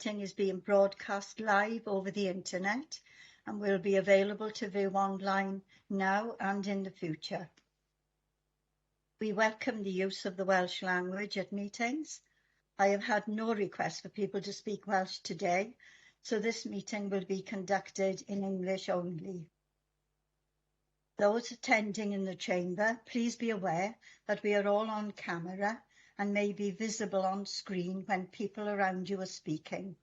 meeting is being broadcast live over the internet and will be available to view online now and in the future. We welcome the use of the Welsh language at meetings. I have had no request for people to speak Welsh today, so this meeting will be conducted in English only. Those attending in the chamber, please be aware that we are all on camera and may be visible on screen when people around you are speaking.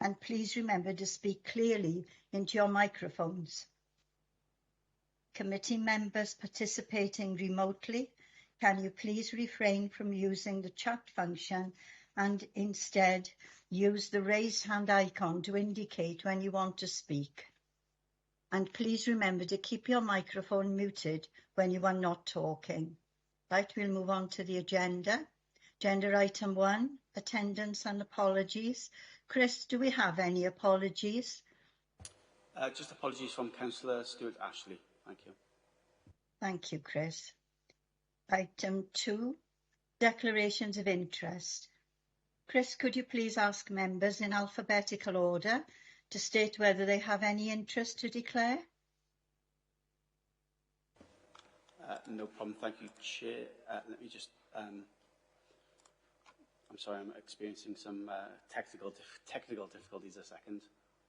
And please remember to speak clearly into your microphones. Committee members participating remotely, can you please refrain from using the chat function and instead use the raise hand icon to indicate when you want to speak. And please remember to keep your microphone muted when you are not talking. Right, we'll move on to the agenda. Agenda item 1, attendance and apologies. Chris, do we have any apologies? Just apologies from Councillor Stewart-Ashley. Thank you. Thank you, Chris. Item 2, declarations of interest. Chris, could you please ask members in alphabetical order to state whether they have any interest to declare? No problem. Thank you, Chair. Let me just... I'm sorry, I'm experiencing some technical difficulties a second.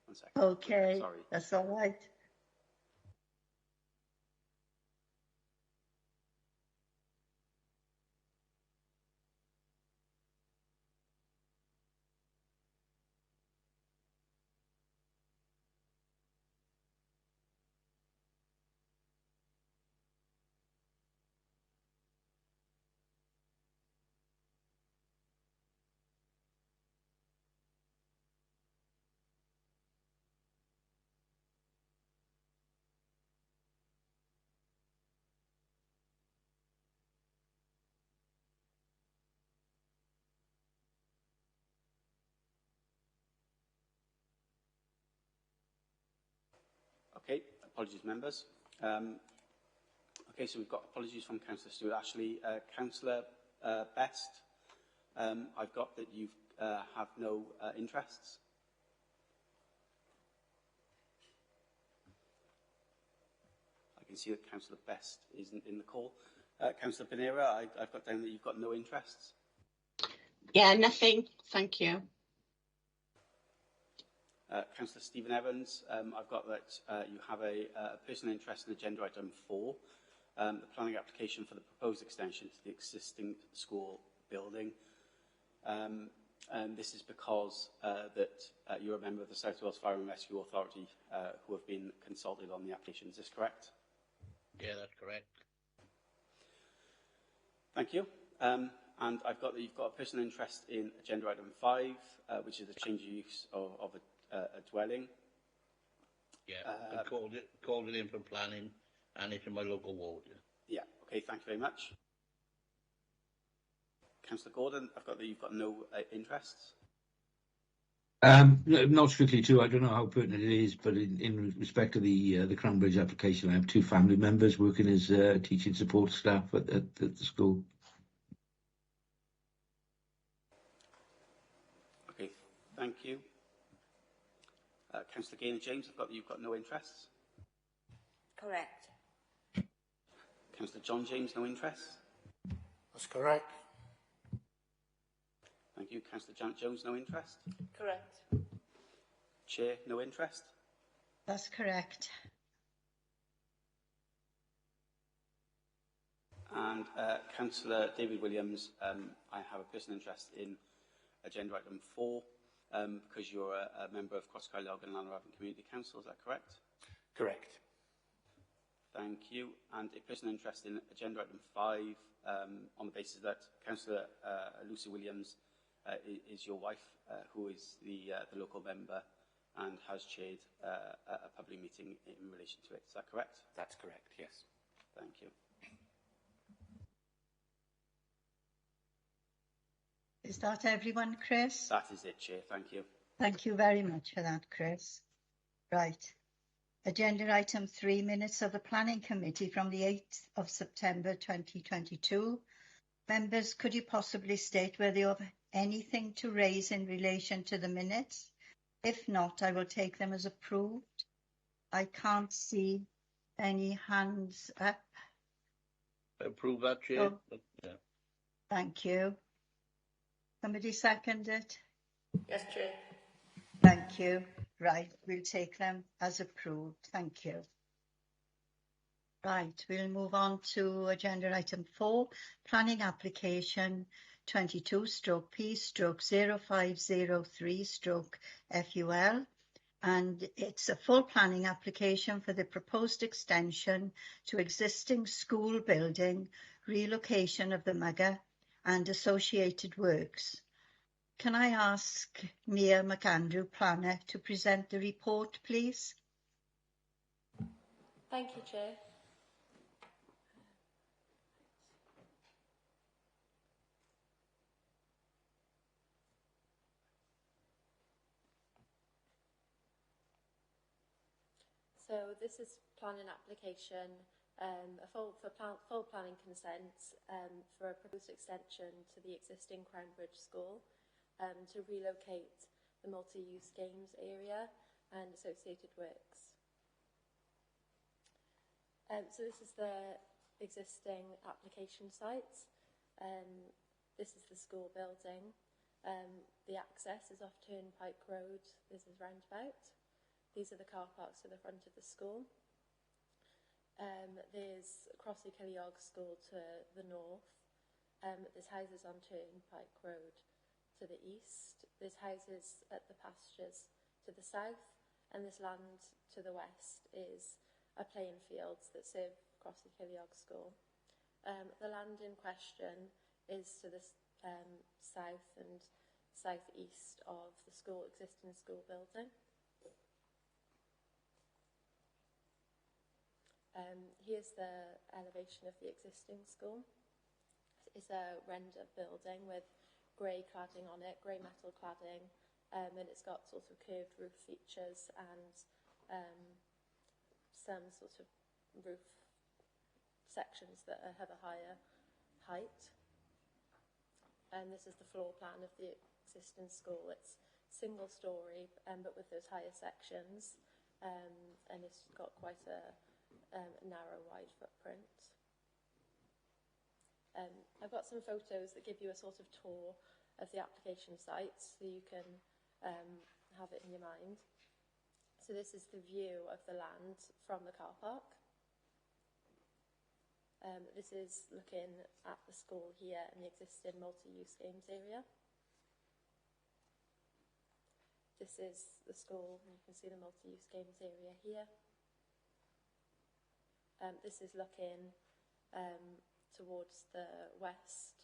1 second. Okay, sorry. That's all right. Okay, apologies, members. Okay, so we've got apologies from Councillor Stewart-Ashley. Councillor Best, I've got that you have no interests. I can see that Councillor Best isn't in the call. Councillor Pinera, I've got down that you've got no interests. Yeah, nothing. Thank you. Councillor Stephen Evans, I've got that you have a personal interest in agenda item 4, the planning application for the proposed extension to the existing school building. And this is because that you're a member of the South Wales Fire and Rescue Authority who have been consulted on the application. Is this correct? Yeah, that's correct. Thank you. And I've got that you've got a personal interest in agenda item 5, which is the change of use of a dwelling. Yeah, I called it in for planning, and it's in my local ward. Yeah. Okay. Thank you very much. Councillor Gordon, I've got that you've got no interests. Not strictly true. I don't know how pertinent it is, but in respect to the Cranbridge application, I have 2 family members working as teaching support staff at the school. Okay, thank you. Councillor Gaynor James, I've got that you've got no interests. Correct. Councillor John James, no interests. That's correct. Thank you. Councillor Janet Jones, no interest. Correct. Chair, no interest. That's correct. And Councillor David Williams, I have a personal interest in agenda item 4 because you're a member of Cross Caerleog and Llanrabin Community Council. Is that correct? Correct. Thank you. And a personal interest in agenda item 5 on the basis that Councillor Lucy Williams is your wife, who is the local member and has chaired a public meeting in relation to it. Is that correct? That's correct, yes. Thank you. Is that everyone, Chris? That is it, Chair. Thank you. Thank you very much for that, Chris. Right. Agenda item 3, minutes of the Planning Committee from the 8th of September 2022. Members, could you possibly state whether you have anything to raise in relation to the minutes? If not, I will take them as approved. I can't see any hands up. Approve that, Chair. Oh. Yeah. Thank you. Somebody second it? Yes, Chair. Thank you. Right, we'll take them as approved. Thank you. Right, we'll move on to agenda item 4, planning application 22/P/0503/FUL, and it's a full planning application for the proposed extension to existing school building, relocation of the Mugger and associated works. Can I ask Mia McAndrew, planner, to present the report, please? Thank you, Chair. So this is planning application, full planning consent for a proposed extension to the existing Crownbridge School to relocate the multi-use games area and associated works. So this is the existing application site. This is the school building. The access is off Turnpike Road. This is roundabout. These are the car parks to the front of the school. There's Crossy Killiog School to the north. There's houses on Turnpike Road to the east. There's houses at the pastures to the south. And this land to the west is a playing fields that serve Crossy Killiog School. The land in question is to the south and southeast of the existing school building. Here's the elevation of the existing school. It's a render building with grey cladding on it, grey metal cladding, and it's got sort of curved roof features and some sort of roof sections that have a higher height. And this is the floor plan of the existing school. It's single storey, but with those higher sections, and it's got quite a narrow, wide footprint. I've got some photos that give you a sort of tour of the application site, so you can have it in your mind. So this is the view of the land from the car park. This is looking at the school here and the existing multi-use games area. This is the school, and you can see the multi-use games area here. This is looking towards the west,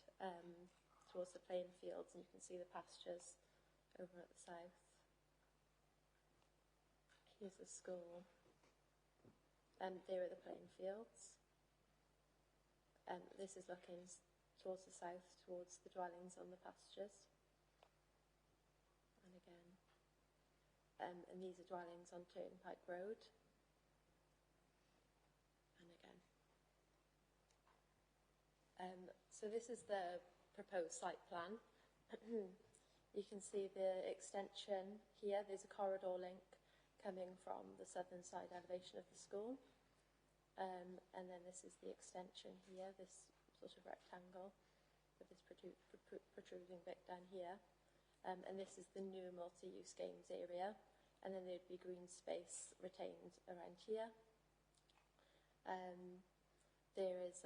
towards the playing fields, and you can see the pastures over at the south. Here's the school, and there are the playing fields. This is looking towards the south, towards the dwellings on the pastures. And again, and these are dwellings on Turnpike Road. So this is the proposed site plan. You can see the extension here. There's a corridor link coming from the southern side elevation of the school. And then this is the extension here, this sort of rectangle with this protruding bit down here. And this is the new multi-use games area. And then there'd be green space retained around here. There is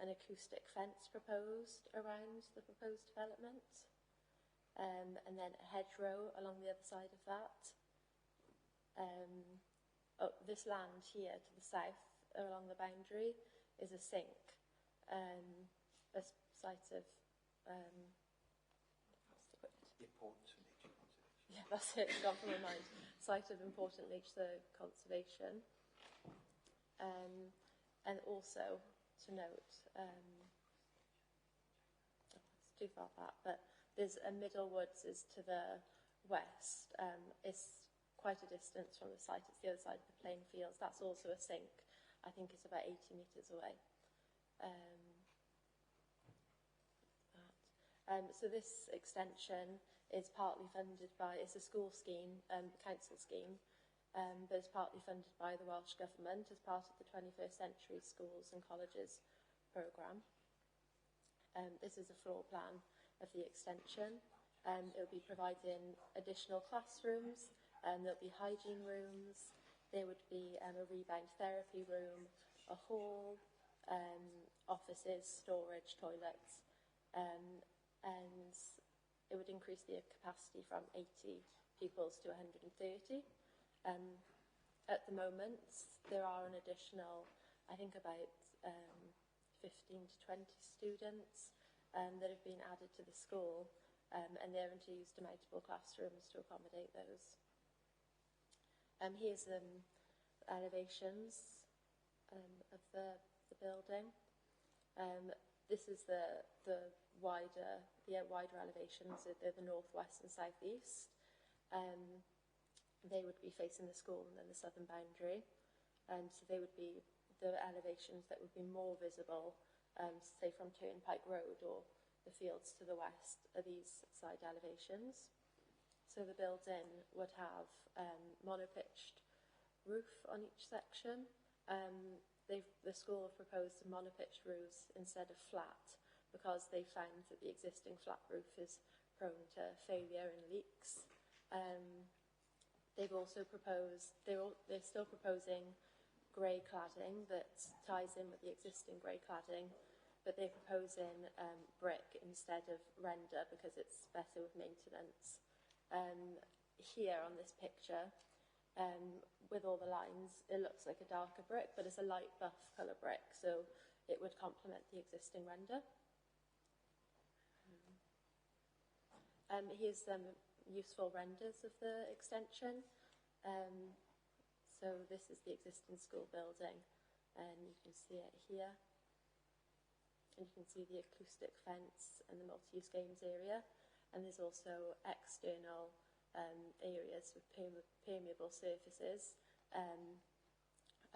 an acoustic fence proposed around the proposed development, and then a hedgerow along the other side of that. This land here to the south along the boundary is a sink, a site of Important nature conservation. Yeah, that's it. It's gone from my mind. Site of important nature conservation. And also to note, it's too far back, but there's a Middle Woods is to the west. It's quite a distance from the site. It's the other side of the playing fields. That's also a sink. I think it's about 80 metres away. So this extension is partly funded by, it's a school scheme, council scheme, but it's partly funded by the Welsh Government as part of the 21st Century Schools and Colleges programme. This is a floor plan of the extension. It will be providing additional classrooms, there'll be hygiene rooms, there would be a rebound therapy room, a hall, offices, storage, toilets, and it would increase the capacity from 80 pupils to 130. At the moment, there are an additional, I think about 15 to 20 students that have been added to the school, and they're to use demountable classrooms to accommodate those. Here's elevations of the building. This is the wider elevations. They're the northwest and southeast. They would be facing the school and then the southern boundary. So they would be the elevations that would be more visible, say from Turnpike Road or the fields to the west are these side elevations. So the building would have monopitched roof on each section. The school have proposed monopitched roofs instead of flat because they found that the existing flat roof is prone to failure and leaks. They've also proposed, they're still proposing grey cladding that ties in with the existing grey cladding, but they're proposing brick instead of render because it's better with maintenance. Here on this picture, with all the lines, it looks like a darker brick, but it's a light buff colour brick, so it would complement the existing render. Here's some useful renders of the extension. So this is the existing school building, and you can see it here. And you can see the acoustic fence and the multi-use games area. And there's also external areas with permeable surfaces.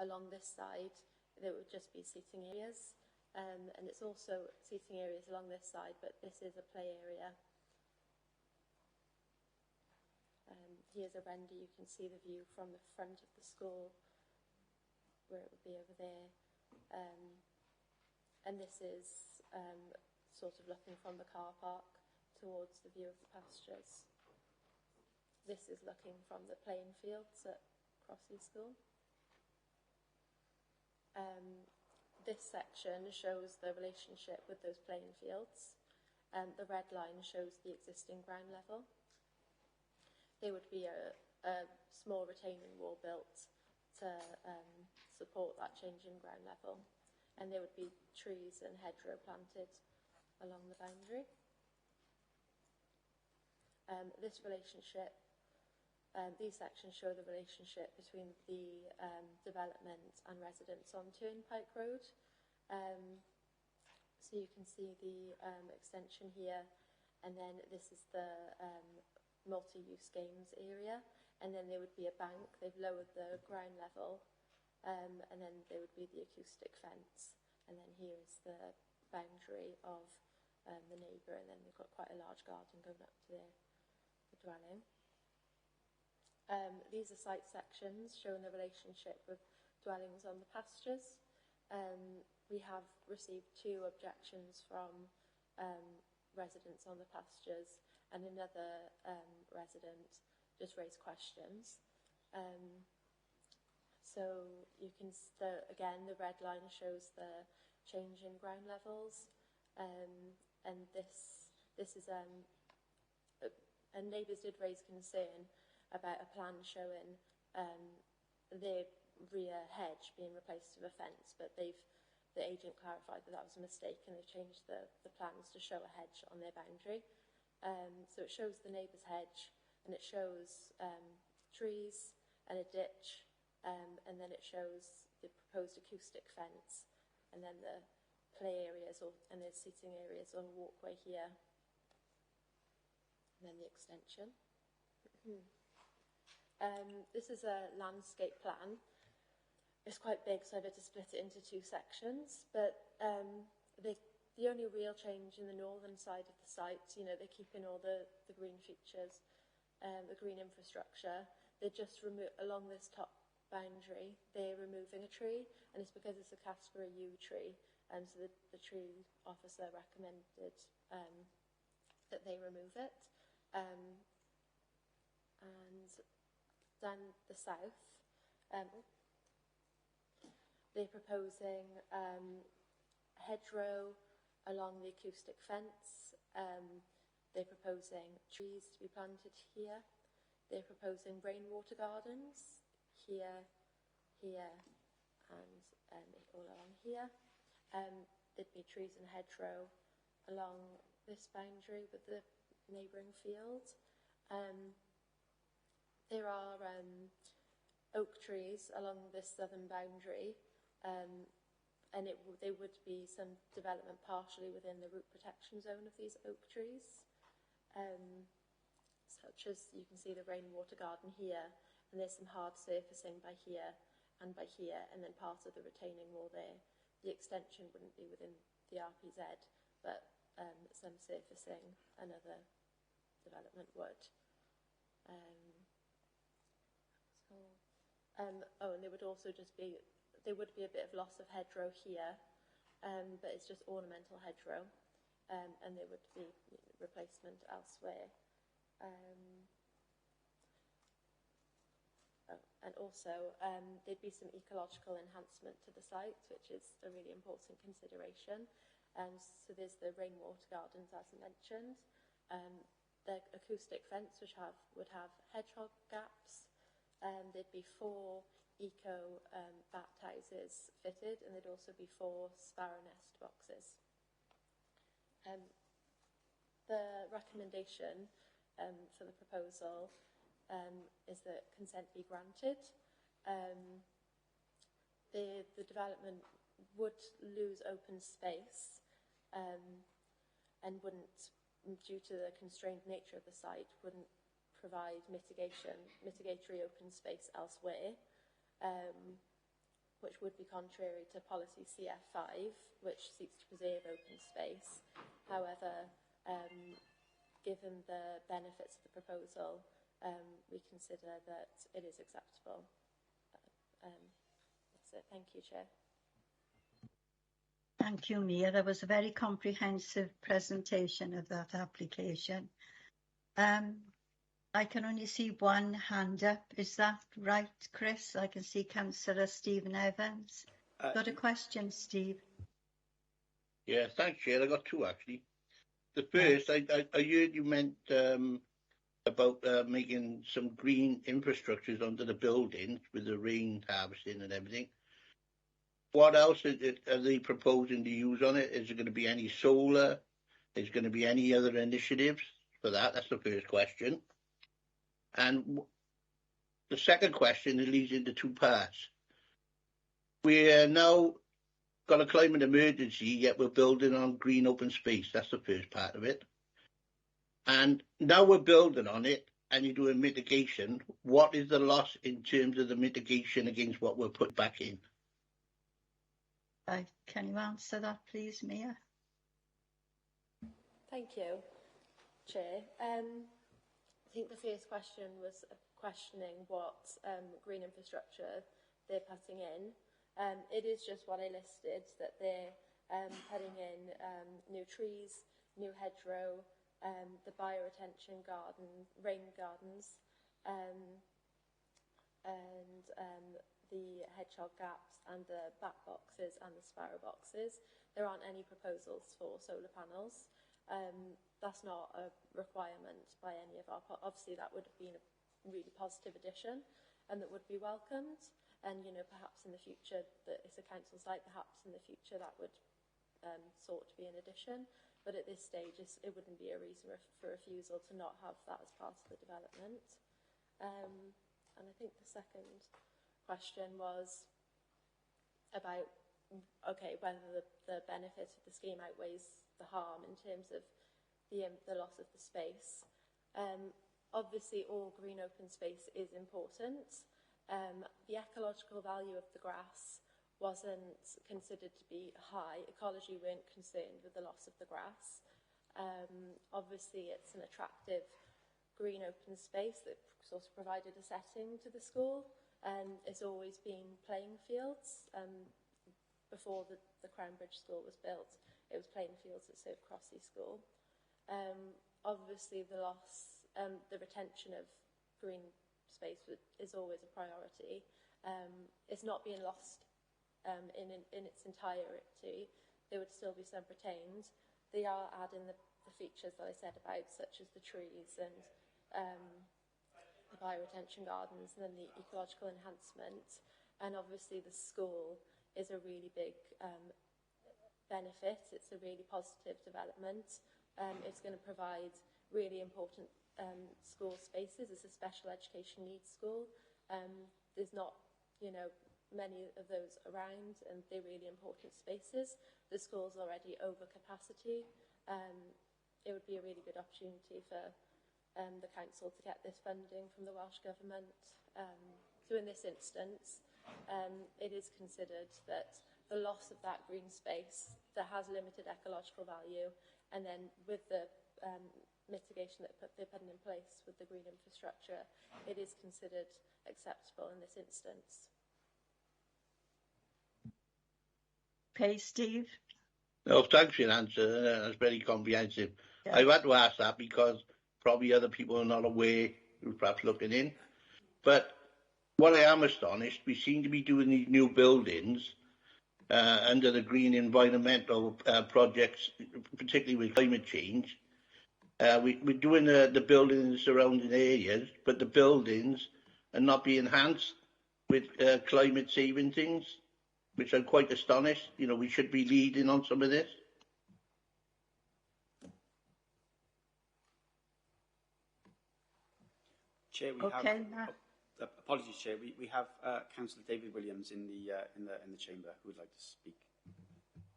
Along this side, there would just be seating areas. And it's also seating areas along this side, but this is a play area. Here's a render. You can see the view from the front of the school, where it would be over there. And this is sort of looking from the car park towards the view of the pastures. This is looking from the playing fields at Crossley School. This section shows the relationship with those playing fields. The red line shows the existing ground level. There would be a small retaining wall built to support that change in ground level. And there would be trees and hedgerow planted along the boundary. This relationship, these sections show the relationship between the development and residents on Turnpike Road. So you can see the extension here, and then this is the multi-use games area, and then there would be a bank. They've lowered the ground level, and then there would be the acoustic fence, and then here is the boundary of the neighbour, and then they've got quite a large garden going up to the dwelling. These are site sections showing the relationship with dwellings on the pastures. We have received 2 objections from residents on the pastures, and another resident just raised questions. So you can, again, the red line shows the change in ground levels, and this is, and neighbours did raise concern about a plan showing their rear hedge being replaced with a fence, but the agent clarified that was a mistake, and they've changed the plans to show a hedge on their boundary. So it shows the neighbour's hedge, and it shows trees and a ditch, and then it shows the proposed acoustic fence, and then the play areas and the seating areas on a walkway here, and then the extension. This is a landscape plan. It's quite big, so I've had to split it into 2 sections, but the only real change in the northern side of the site, you know, they're keeping all the green features, the green infrastructure. They're just along this top boundary, they're removing a tree, and it's because it's a Caspera yew tree, and so the tree officer recommended that they remove it. And down the south, they're proposing hedgerow along the acoustic fence. They're proposing trees to be planted here. They're proposing rainwater gardens here, here, and all along here. There'd be trees and hedgerow along this boundary with the neighbouring field. There are oak trees along this southern boundary, and there would be some development partially within the root protection zone of these oak trees, such as you can see the rainwater garden here, and there's some hard surfacing by here, and then part of the retaining wall there. The extension wouldn't be within the RPZ, but some surfacing, another development would. And there would also there would be a bit of loss of hedgerow here, but it's just ornamental hedgerow, and there would be replacement elsewhere. And also, there'd be some ecological enhancement to the site, which is a really important consideration. So there's the rainwater gardens, as mentioned, the acoustic fence, which would have hedgehog gaps. There'd be 4 eco bat houses fitted, and there'd also be 4 sparrow nest boxes. The recommendation for the proposal is that consent be granted. The development would lose open space and wouldn't, due to the constrained nature of the site, wouldn't provide mitigatory open space elsewhere, which would be contrary to policy CF5, which seeks to preserve open space. However, given the benefits of the proposal, we consider that it is acceptable. That's it. Thank you, Chair. Thank you, Mia. That was a very comprehensive presentation of that application. I can only see one hand up. Is that right, Chris? I can see Councillor Stephen Evans. Got a question, Steve? Yeah, thanks, Chair. I got 2 actually. The first, I heard you meant about making some green infrastructures under the buildings with the rain harvesting and everything. What else are they proposing to use on it? Is there going to be any solar? Is there going to be any other initiatives for that? That's the first question. And the second question, it leads into 2 parts. We're now got a climate emergency, yet we're building on green open space. That's the first part of it. And now we're building on it, and you're doing mitigation. What is the loss in terms of the mitigation against what we're put back in? Can you answer that, please, Mia? Thank you, Chair. I think the first question was questioning what green infrastructure they're putting in. It is just what I listed, that they're putting in new trees, new hedgerow, the bioretention garden, rain gardens, and the hedgehog gaps and the bat boxes and the sparrow boxes. There aren't any proposals for solar panels. That's not a requirement by any of our... Obviously, that would have been a really positive addition and that would be welcomed. And, you know, perhaps in the future, that it's a council site, perhaps in the future that would sort to be an addition. But at this stage, it wouldn't be a reason for refusal to not have that as part of the development. And I think the second question was about, okay, whether the benefit of the scheme outweighs the harm in terms of the loss of the space. Obviously, all green open space is important. The ecological value of the grass wasn't considered to be high. Ecology weren't concerned with the loss of the grass. Obviously, it's an attractive green open space that sort of provided a setting to the school. It's always been playing fields. Before the Crown Bridge School was built, it was playing fields at Sir Crossy School. Obviously, the loss, the retention of green space is always a priority. It's not being lost in its entirety. There would still be some retained. They are adding the features that I said about, such as the trees and the bioretention gardens, and then the ecological enhancement. And obviously the school is a really big benefit. It's a really positive development. It's going to provide really important school spaces. It's a special education needs school. There's not, many of those around, and they're really important spaces. The school's already over capacity. It would be a really good opportunity for the council to get this funding from the Welsh Government. So in this instance, it is considered that the loss of that green space that has limited ecological value, and then with the mitigation that they're putting in place with the green infrastructure, it is considered acceptable in this instance. Okay, Steve. No, thanks for your answer. That's very comprehensive. Yeah. I've had to ask that because probably other people are not aware who's perhaps looking in. But what I am astonished, we seem to be doing these new buildings under the green environmental projects, particularly with climate change. We're doing the building in the surrounding areas, but the buildings are not being enhanced with climate saving things, which I'm quite astonished. We should be leading on some of this. Chair, we Okay, have. Apologies, Chair. We have Councillor David Williams in the chamber who would like to speak.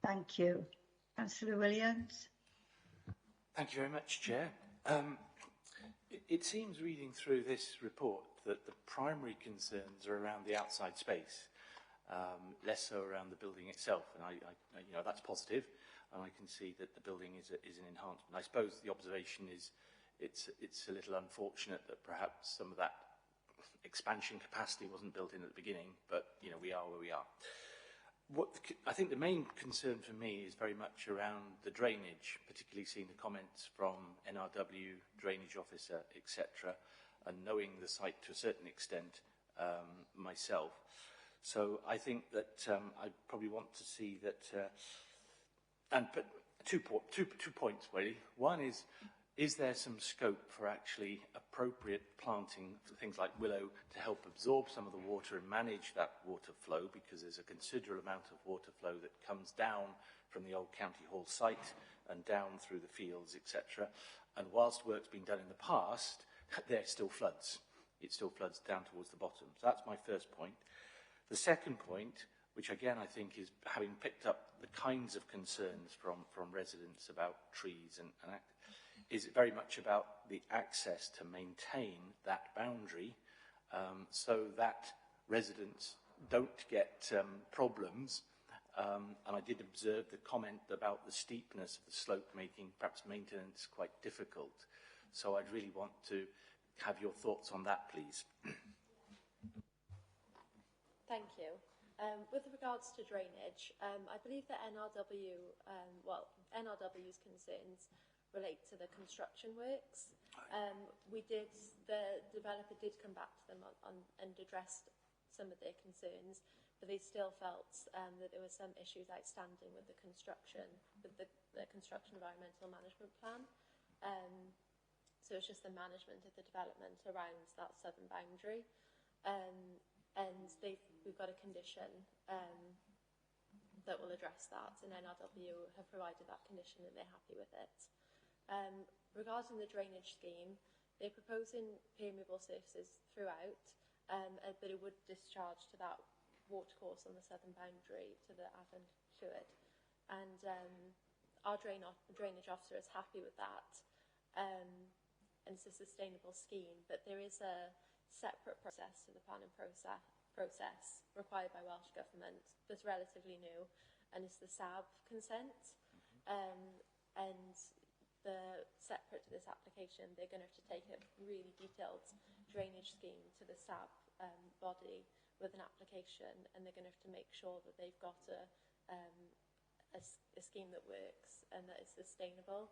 Thank you. Councillor Williams. Thank you very much, Chair. It seems reading through this report that the primary concerns are around the outside space, less so around the building itself, and I that's positive, and I can see that the building is an enhancement. I suppose the observation is it's a little unfortunate that perhaps some of that expansion capacity wasn't built in at the beginning, but we are where we are. I think the main concern for me is very much around the drainage, particularly seeing the comments from NRW, drainage officer, etc., and knowing the site to a certain extent myself. So I think that I probably want to see that, but two points really. One is there some scope for actually appropriate planting for things like willow to help absorb some of the water and manage that water flow, because there's a considerable amount of water flow that comes down from the old County Hall site and down through the fields, etc. And whilst work's been done in the past, there still floods. It still floods down towards the bottom. So that's my first point. The second point, which again I think is having picked up the kinds of concerns from residents about trees and is very much about the access to maintain that boundary so that residents don't get problems. And I did observe the comment about the steepness of the slope making perhaps maintenance quite difficult. So I'd really want to have your thoughts on that, please. Thank you. With regards to drainage, I believe that NRW's concerns relate to the construction works. The developer did come back to them and addressed some of their concerns, but they still felt that there were some issues outstanding with the construction, with the construction environmental management plan. So it's just the management of the development around that southern boundary. And we've got a condition that will address that, and NRW have provided that condition and they're happy with it. Regarding the drainage scheme, they're proposing permeable surfaces throughout, but it would discharge to that watercourse on the southern boundary to the Avon Llwyd. And our drainage officer is happy with that. And it's a sustainable scheme, but there is a separate process to the planning process required by Welsh Government that's relatively new, and it's the SAB consent. And separate to this application, they're going to have to take a really detailed drainage scheme to the SAB body with an application, and they're going to have to make sure that they've got a scheme that works and that is sustainable.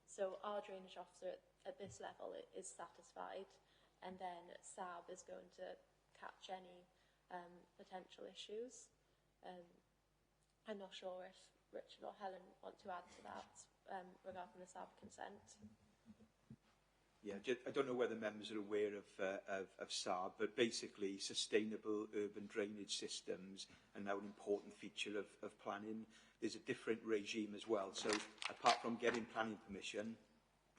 So our drainage officer at this level is satisfied, and then SAB is going to catch any potential issues. I'm not sure if Richard or Helen want to add to that regarding the SAB consent. Yeah, I don't know whether members are aware of SAB, but basically sustainable urban drainage systems are now an important feature of planning. There's a different regime as well. So apart from getting planning permission,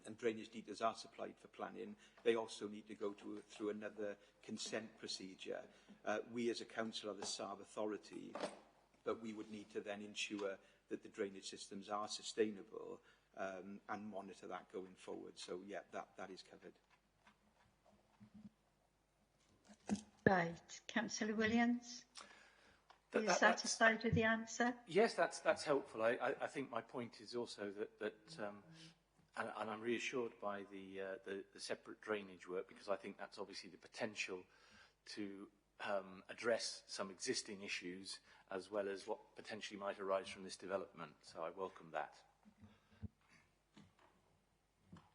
and drainage details are supplied for planning, they also need to go through another consent procedure. We as a council are the SAB authority, but we would need to then ensure that the drainage systems are sustainable and monitor that going forward. So, yeah, that is covered. Right. Councillor Williams? Are you satisfied with the answer? Yes, that's helpful. I think my point is also that and I'm reassured by the separate drainage work, because I think that's obviously the potential to address some existing issues as well as what potentially might arise from this development. So I welcome that.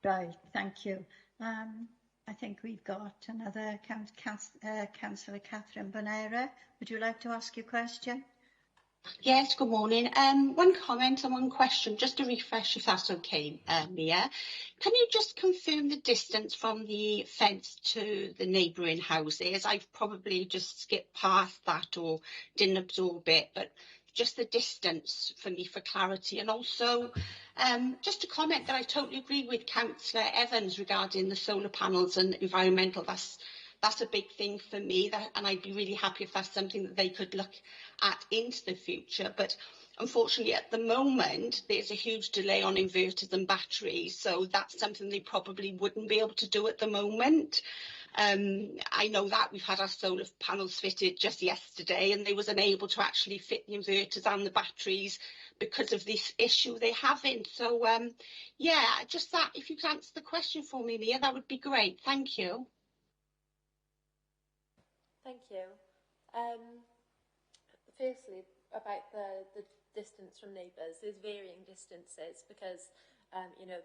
Right, thank you. I think we've got another Councillor Catherine Bonera. Would you like to ask your question? Yes, good morning. One comment and one question, just to refresh if that's okay, Mia. Can you just confirm the distance from the fence to the neighbouring houses? I've probably just skipped past that or didn't absorb it, but just the distance for me for clarity. And also, just to comment that I totally agree with Councillor Evans regarding the solar panels and environmental. That's a big thing for me, and I'd be really happy if that's something that they could look at into the future. But unfortunately, at the moment, there's a huge delay on inverters and batteries, so that's something they probably wouldn't be able to do at the moment. I know that we've had our solar panels fitted just yesterday, and they was unable to actually fit the inverters and the batteries because of this issue they're having. So, yeah, just that, if you could answer the question for me, Mia, that would be great. Thank you. Thank you. Firstly, about the distance from neighbours, there's varying distances because, you know,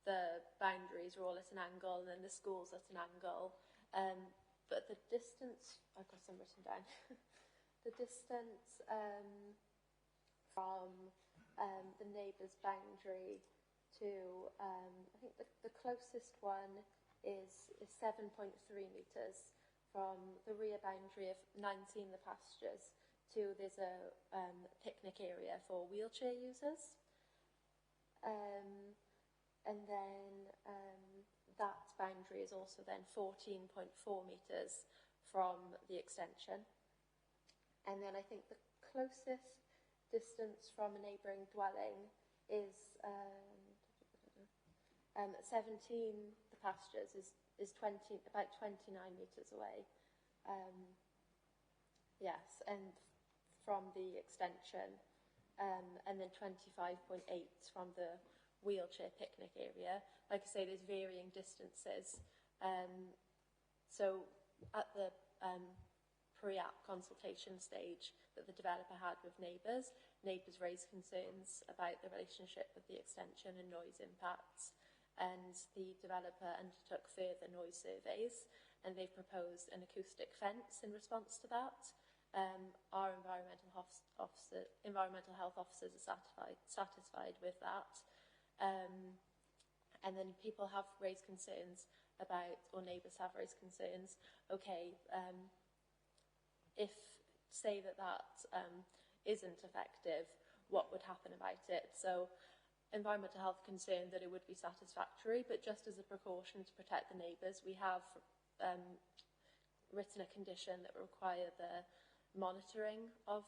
the boundaries are all at an angle and then the school's at an angle. But the distance, I've got some written down, the distance from the neighbour's boundary to, I think the closest one is 7.3 metres. From the rear boundary of 19 the pastures to there's a picnic area for wheelchair users. And then that boundary is also then 14.4 metres from the extension. And then I think the closest distance from a neighbouring dwelling is 17 the pastures is about 29 metres away. Yes, and from the extension, and then 25.8 from the wheelchair picnic area. Like I say, there's varying distances. So at the pre-app consultation stage that the developer had with neighbours raised concerns about the relationship with the extension and noise impacts. And the developer undertook further noise surveys, and they've proposed an acoustic fence in response to that. Our environmental health officers are satisfied with that. And then people have raised concerns about, or neighbours have raised concerns, okay, if, say that isn't effective, what would happen about it? So environmental health concerned that it would be satisfactory, but just as a precaution to protect the neighbours, we have written a condition that would require the monitoring of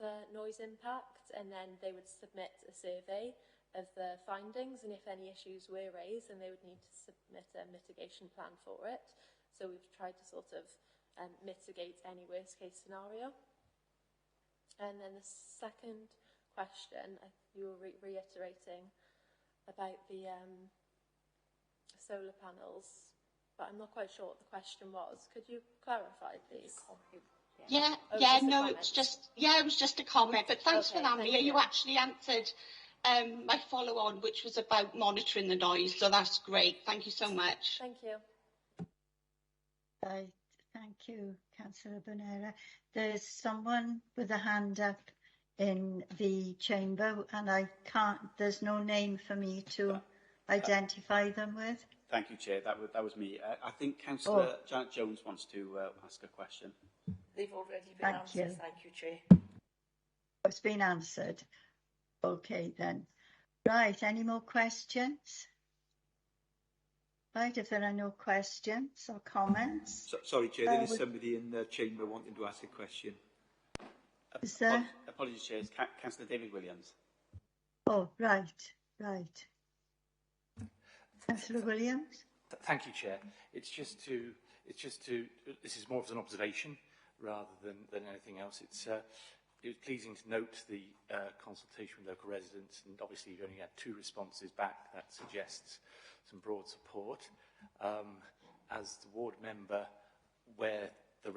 the noise impact, and then they would submit a survey of the findings, and if any issues were raised, then they would need to submit a mitigation plan for it. So we've tried to sort of mitigate any worst case scenario. And then the second question, you were reiterating about the solar panels, but I'm not quite sure what the question was. Could you clarify, please? Yeah, Oh, yeah, just a no, comment. it was just a comment, but thanks Okay, for that, thank Mia. you. You actually answered my follow-on, which was about monitoring the noise, so that's great. Thank you so much. Thank you. Right. Thank you, Councillor Bonera. There's someone with a hand up in the chamber, and I can't, there's no name for me to identify them with. Thank you, Chair. That was me. I think Councillor Janet Jones wants to ask a question. They've already been Thank answered. you. Thank you, Chair. It's been answered. Okay, then. Right, any more questions? Right, if there are no questions or comments. Sorry, Chair, there is somebody in the chamber wanting to ask a question. Is there? Apologies, Chair. It's Councillor David Williams. Oh, right. Councillor Williams? Thank you, Chair. It's just to, this is more of an observation rather than anything else. It was pleasing to note the consultation with local residents, and obviously you've only had 2 responses back. That suggests some broad support. As the ward member, where the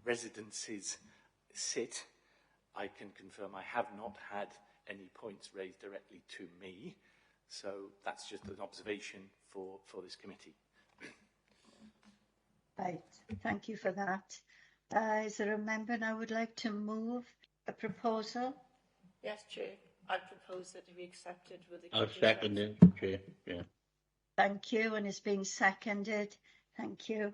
residences sit, I can confirm I have not had any points raised directly to me. So that's just an observation for this committee. Right, thank you for that. Is there a member now would like to move a proposal? Yes, Chair. I propose that it be accepted with the I'll conditions. second it, Chair. Yeah. Thank you, and it's been seconded. Thank you.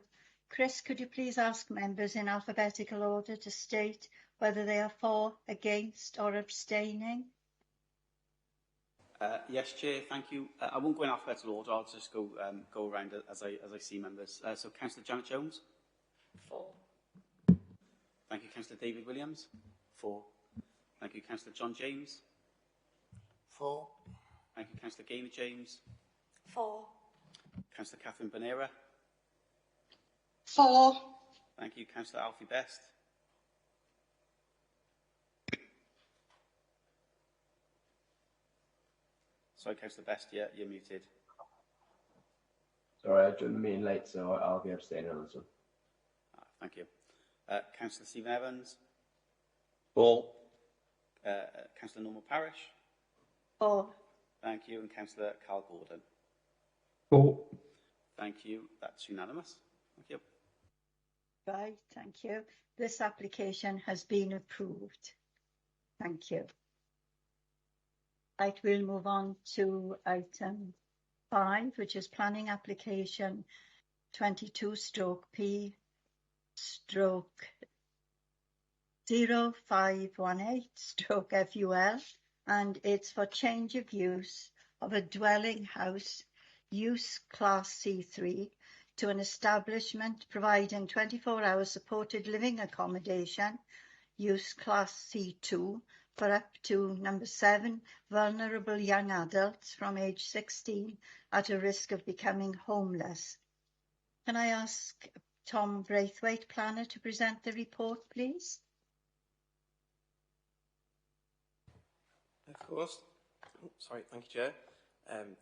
Chris, could you please ask members in alphabetical order to state whether they are for, against or abstaining? Yes, Chair, thank you. I won't go in alphabetical order. I'll just go around as I see members. So, Councillor Janet Jones. For. Thank you, Councillor David Williams. For. Thank you, Councillor John James. For. Thank you, Councillor Gaynor James. For. Councillor Catherine Bonera. For. Thank you, Councillor Alfie Best. Sorry, Councillor Best, you're muted. Sorry, I joined the meeting late, so I'll be abstaining on this one. Thank you. Councillor Stephen Evans. For. Councillor Norman Parish. For. Thank you. And Councillor Carl Gordon. For. Thank you. That's unanimous. Thank you. Right, thank you. This application has been approved. Thank you. Right, we'll move on to item 5, which is planning application 22/P/0518/FUL, and it's for change of use of a dwelling house, use class C3, to an establishment providing 24-hour supported living accommodation, use class C2, for up to number 7 vulnerable young adults from age 16 at a risk of becoming homeless. Can I ask Tom Braithwaite, planner, to present the report, please? Of course. Sorry, thank you, Chair.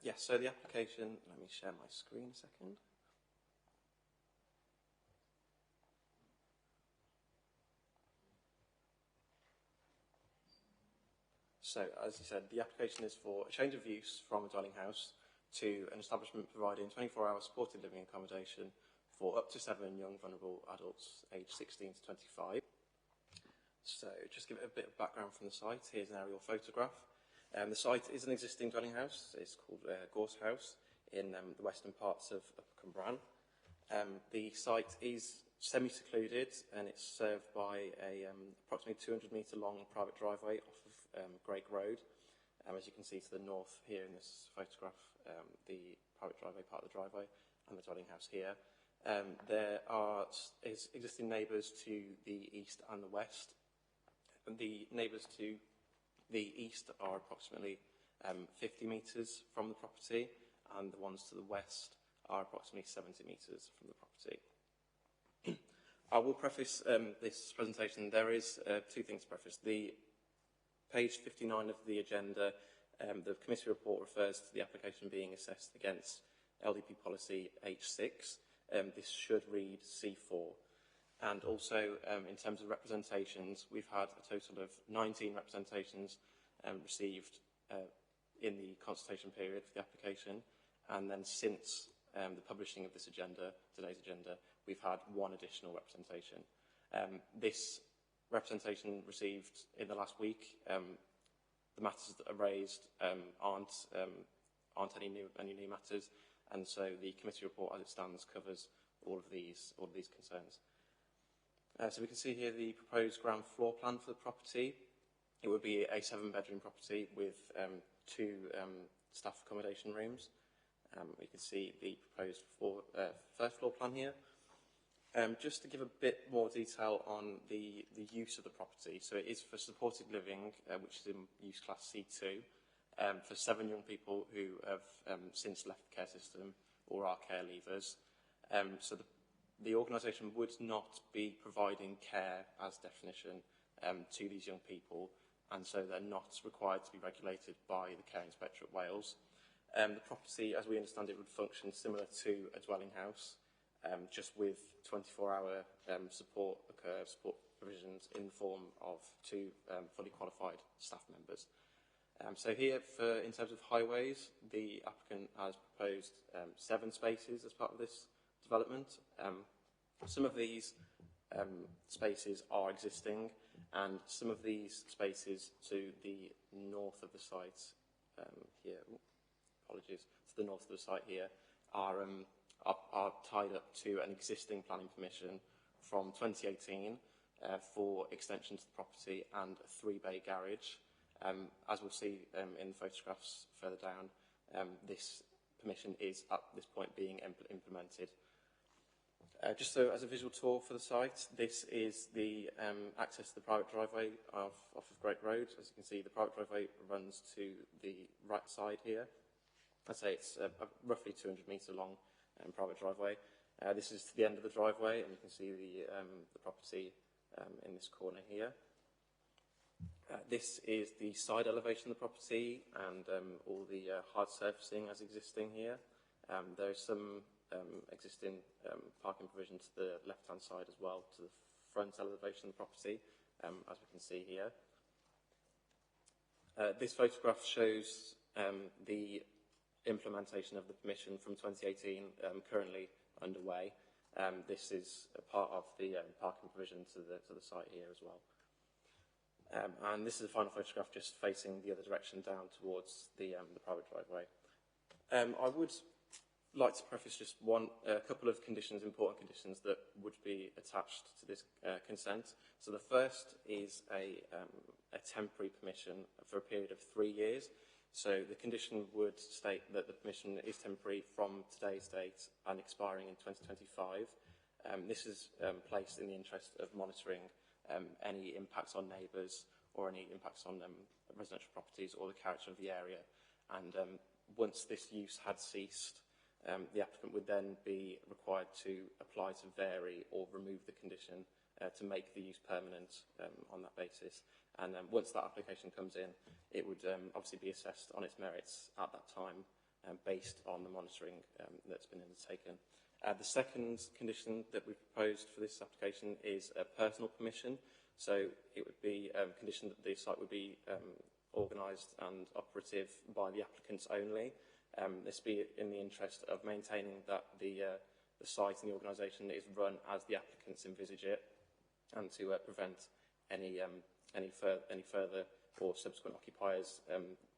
Yes, so the application, let me share my screen a second. So, as you said, the application is for a change of use from a dwelling house to an establishment providing 24-hour supported living accommodation for up to 7 young vulnerable adults aged 16 to 25. So, just give it a bit of background from the site. Here's an aerial photograph. The site is an existing dwelling house. It's called Gorse House in the western parts of Cwmbran. The site is semi-secluded and it's served by a approximately 200-metre long private driveway off of Greg Road. As you can see to the north here in this photograph, the private driveway, part of the driveway, and the dwelling house here. There are existing neighbours to the east and the west. And the neighbours to the east are approximately 50 metres from the property, and the ones to the west are approximately 70 metres from the property. I will preface this presentation. There is two things to preface. The page 59 of the agenda, the committee report refers to the application being assessed against LDP policy H6. This should read C4. And also, in terms of representations, we've had a total of 19 representations received in the consultation period for the application. And then since the publishing of this agenda, today's agenda, we've had one additional representation. This representation received in the last week, the matters that are raised aren't any new matters, and so the committee report as it stands covers all of these concerns. So we can see here the proposed ground floor plan for the property. It would be a 7-bedroom property with 2 staff accommodation rooms. We can see the proposed first floor plan here. Just to give a bit more detail on the use of the property. So it is for supported living, which is in use class C2, for 7 young people who have since left the care system or are care leavers. So the organisation would not be providing care as definition to these young people, and so they're not required to be regulated by the Care Inspector at Wales. The property, as we understand it, would function similar to a dwelling house, just with 24-hour support provisions in the form of 2 fully qualified staff members. So here, in terms of highways, the applicant has proposed 7 spaces as part of this development. Some of these spaces are existing, and some of these spaces to the north of the site here, apologies, to the north of the site here, are tied up to an existing planning permission from 2018 for extension to the property and a 3-bay garage. As we'll see in the photographs further down, this permission is at this point being implemented. Just so as a visual tour for the site, this is the access to the private driveway off of Great Road. As you can see, the private driveway runs to the right side here. I'd say it's a roughly 200-metre long private driveway. This is to the end of the driveway, and you can see the property in this corner here. This is the side elevation of the property and all the hard surfacing as existing here. There's some existing parking provision to the left-hand side as well, to the front elevation of the property, as we can see here. This photograph shows the implementation of the permission from 2018 currently underway. This is a part of the parking provision to the site here as well. And this is a final photograph just facing the other direction down towards the private driveway. I would like to preface just a couple of conditions, important conditions that would be attached to this consent. So the first is a temporary permission for a period of 3 years. So the condition would state that the permission is temporary from today's date and expiring in 2025. This is placed in the interest of monitoring any impacts on neighbours or any impacts on residential properties or the character of the area. And once this use had ceased, the applicant would then be required to apply to vary or remove the condition to make the use permanent on that basis. And once that application comes in, it would obviously be assessed on its merits at that time based on the monitoring that's been undertaken. The second condition that we've proposed for this application is a personal permission. So it would be a condition that the site would be organised and operative by the applicants only. This be in the interest of maintaining that the site and the organisation is run as the applicants envisage it, and to prevent any further or subsequent occupiers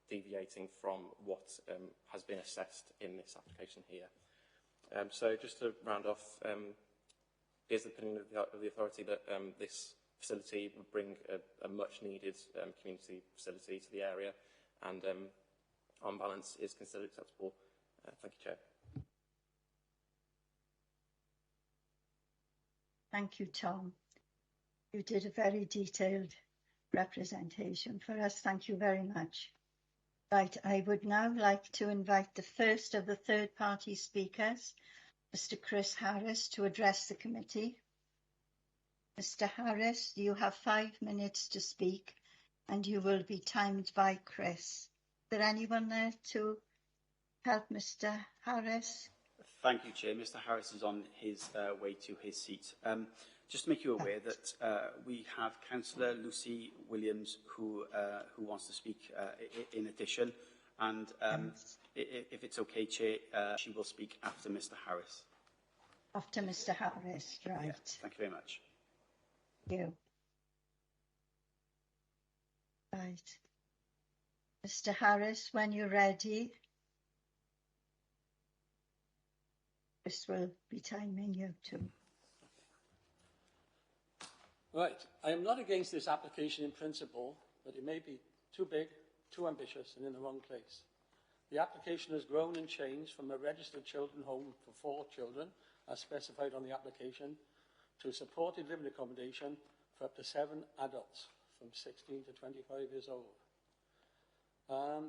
deviating from what has been assessed in this application here. So just to round off, here's the opinion of the authority that this facility would bring a much needed community facility to the area, and on balance is considered acceptable. Thank you, Chair. Thank you, Tom. You did a very detailed representation for us. Thank you very much. Right, I would now like to invite the first of the third-party speakers, Mr. Chris Harris, to address the committee. Mr. Harris, you have 5 minutes to speak, and you will be timed by Chris. Is there anyone there to help Mr. Harris? Thank you, Chair. Mr. Harris is on his way to his seat. Just to make you aware that we have Councillor Lucy Williams who wants to speak in addition, and if it's okay, Chair, she will speak after Mr. Harris. After Mr. Harris, right. Yeah, thank you very much. Thank you. Right. Mr. Harris, when you're ready, Chris will be timing you too. Right. I am not against this application in principle, but it may be too big, too ambitious, and in the wrong place. The application has grown and changed from a registered children's home for 4 children, as specified on the application, to a supported living accommodation for up to 7 adults from 16 to 25 years old.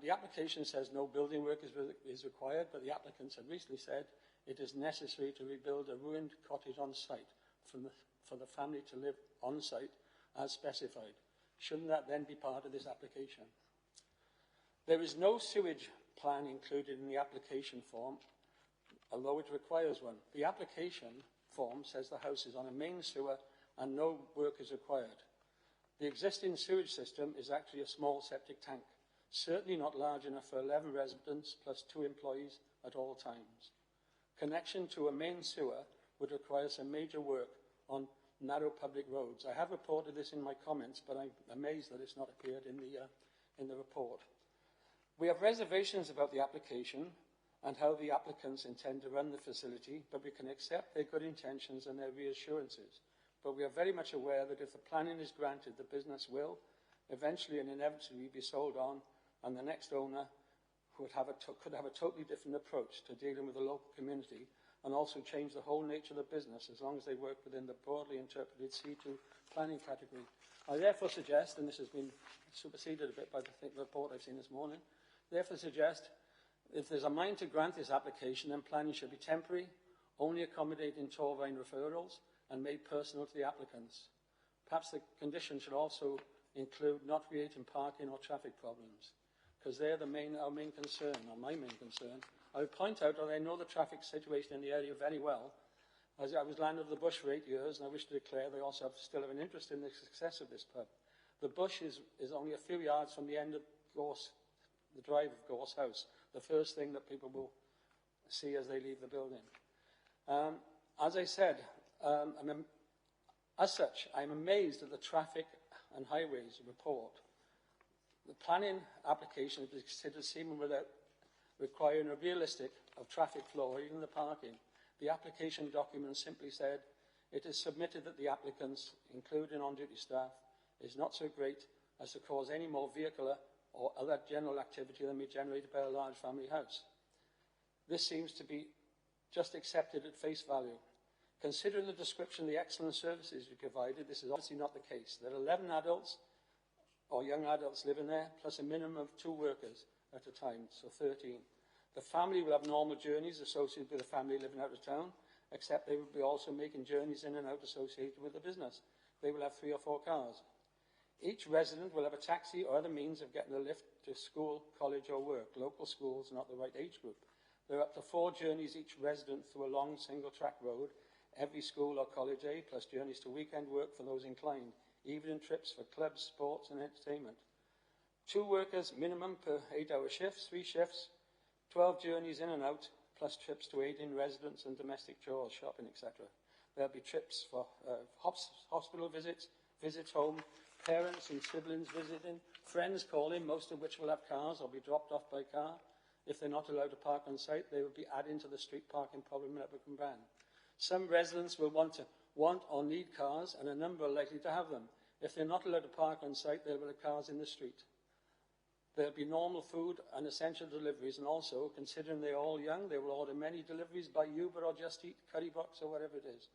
The application says no building work is required, but the applicants have recently said it is necessary to rebuild a ruined cottage on site for the family to live on site as specified. Shouldn't that then be part of this application? There is no sewage plan included in the application form, although it requires one. The application form says the house is on a main sewer and no work is required. The existing sewage system is actually a small septic tank, certainly not large enough for 11 residents plus 2 employees at all times. Connection to a main sewer would require some major work on narrow public roads. I have reported this in my comments, but I'm amazed that it's not appeared in the report. We have reservations about the application and how the applicants intend to run the facility, but we can accept their good intentions and their reassurances. But we are very much aware that if the planning is granted, the business will eventually and inevitably be sold on, and the next owner could have a totally different approach to dealing with the local community and also change the whole nature of the business as long as they work within the broadly interpreted C2 planning category. I therefore suggest, and this has been superseded a bit by the report I've seen this morning, therefore suggest if there's a mind to grant this application, then planning should be temporary, only accommodating Torvine referrals and made personal to the applicants. Perhaps the condition should also include not creating parking or traffic problems, because they're our main concern, or my main concern. I would point out that I know the traffic situation in the area very well, as I was landlord of the Bush for 8 years, and I wish to declare that I also still have an interest in the success of this pub. The Bush is only a few yards from the end of the drive of Gorse House, the first thing that people will see as they leave the building. As I said, as such, I'm amazed at the traffic and highways report. The planning application is considered seeming without requiring a realistic of traffic flow or even the parking. The application document simply said it is submitted that the applicants, including on-duty staff, is not so great as to cause any more vehicular or other general activity than be generated by a large family house. This seems to be just accepted at face value. Considering the description of the excellent services you provided, this is obviously not the case. There are 11 adults or young adults living there, plus a minimum of 2 workers at a time, so 13. The family will have normal journeys associated with the family living out of town, except they will be also making journeys in and out associated with the business. They will have 3 or 4 cars. Each resident will have a taxi or other means of getting a lift to school, college or work. Local schools are not the right age group. There are up to 4 journeys each resident through a long single-track road, every school or college age, plus journeys to weekend work for those inclined, evening trips for clubs, sports and entertainment. 2 workers minimum per 8-hour shifts, 3 shifts, 12 journeys in and out, plus trips to aid in residence and domestic chores, shopping, etc. There'll be trips for hospital visits, visits home, parents and siblings visiting, friends calling, most of which will have cars or be dropped off by car. If they're not allowed to park on site, they will be adding to the street parking problem in Upper Cumban. Some residents will want or need cars, and a number are likely to have them. If they're not allowed to park on site, they will have cars in the street. There'll be normal food and essential deliveries, and also, considering they're all young, they will order many deliveries by Uber or Just Eat, Curry Box or whatever it is.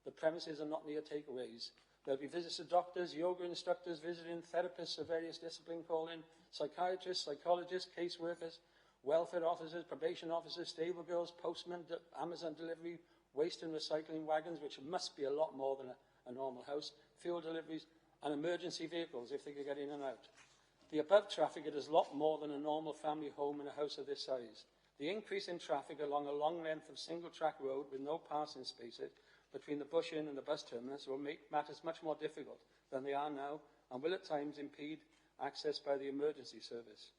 The premises are not near takeaways. There'll be visits to doctors, yoga instructors, visiting therapists of various disciplines calling, psychiatrists, psychologists, caseworkers, welfare officers, probation officers, stable girls, postmen, Amazon delivery, waste and recycling wagons, which must be a lot more than a normal house, fuel deliveries, and emergency vehicles if they could get in and out. The above traffic is a lot more than a normal family home in a house of this size. The increase in traffic along a long length of single-track road with no passing spaces between the Bush Inn and the bus terminus will make matters much more difficult than they are now and will at times impede access by the emergency service.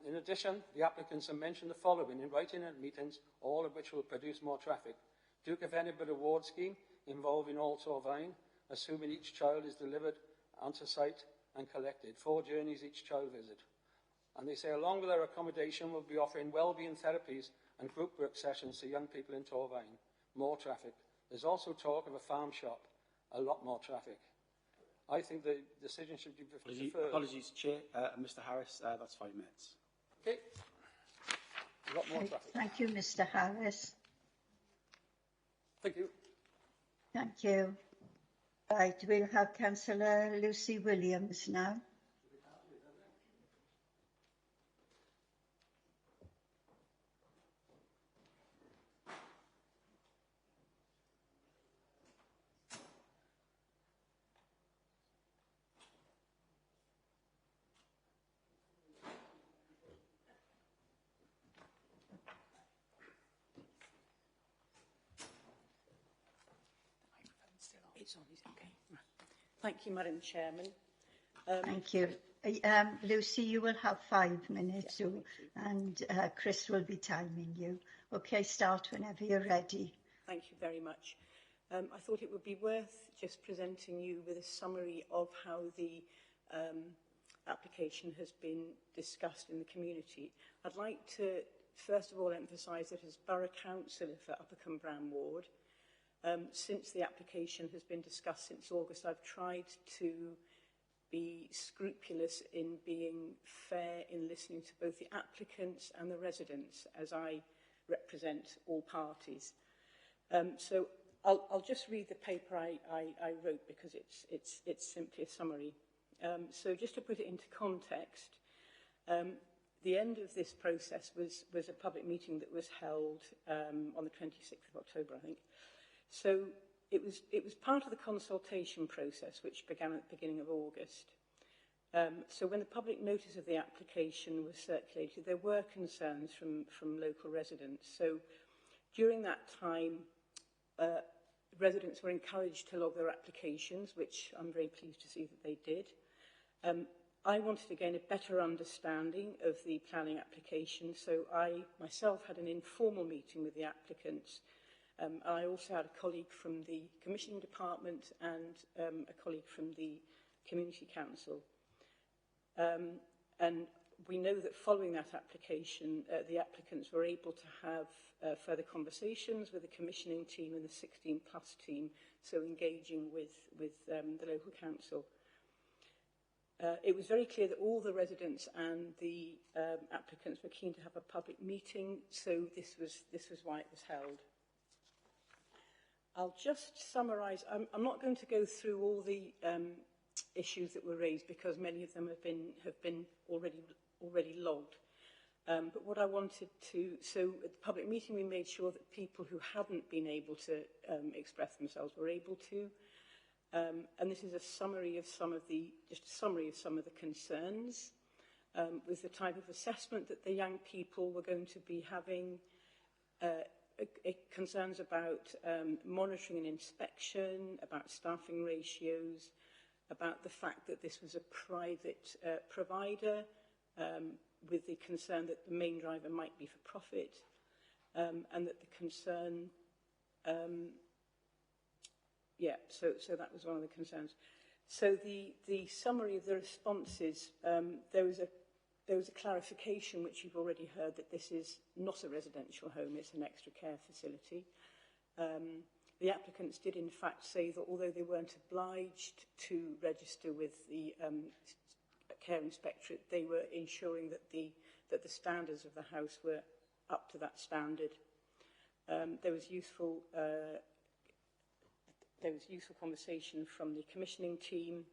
In addition, the applicants have mentioned the following in writing at meetings, all of which will produce more traffic. Duke of Edinburgh award scheme involving all Torvine, assuming each child is delivered onto site and collected. 4 journeys each child visit. And they say along with their accommodation we'll be offering wellbeing therapies and group work sessions to young people in Torvine. More traffic. There's also talk of a farm shop. A lot more traffic. I think the decision should be deferred. Apologies, Chair. Mr Harris, that's 5 minutes. Okay. A lot more traffic. Thank you, Mr Harris. Thank you. Thank you. Right, we'll have Councillor Lucy Williams now. It's on, is it? Okay. Thank you, Madam Chairman. Thank you. Lucy, you will have 5 minutes, and Chris will be timing you. Okay, start whenever you're ready. Thank you very much. I thought it would be worth just presenting you with a summary of how the application has been discussed in the community. I'd like to, first of all, emphasise that as Borough Councillor for Upper Cwmbran Ward, since the application has been discussed since August, I've tried to be scrupulous in being fair in listening to both the applicants and the residents as I represent all parties. So I'll just read the paper I wrote because it's simply a summary. So just to put it into context, the end of this process was a public meeting that was held on the 26th of October, I think. So it was part of the consultation process which began at the beginning of August. So when the public notice of the application was circulated, there were concerns from local residents. So during that time, residents were encouraged to log their applications, which I'm very pleased to see that they did. I wanted to gain a better understanding of the planning application, so I myself had an informal meeting with the applicants. I also had a colleague from the commissioning department and a colleague from the community council. And we know that following that application, the applicants were able to have further conversations with the commissioning team and the 16+ team, so engaging with the local council. It was very clear that all the residents and the applicants were keen to have a public meeting, so this was why it was held. I'll just summarise. I'm not going to go through all the issues that were raised because many of them have been already logged. But what I wanted to, so at the public meeting we made sure that people who hadn't been able to express themselves were able to. And this is a summary of some of the concerns. Was the type of assessment that the young people were going to be having. Concerns about monitoring and inspection, about staffing ratios, about the fact that this was a private provider, with the concern that the main driver might be for profit, and that the concern, so that was one of the concerns. So the summary of the responses, there was a clarification, which you've already heard, that this is not a residential home, it's an extra care facility. The applicants did in fact say that although they weren't obliged to register with the care inspectorate, they were ensuring that the standards of the house were up to that standard. There was useful there was useful conversation from the commissioning team.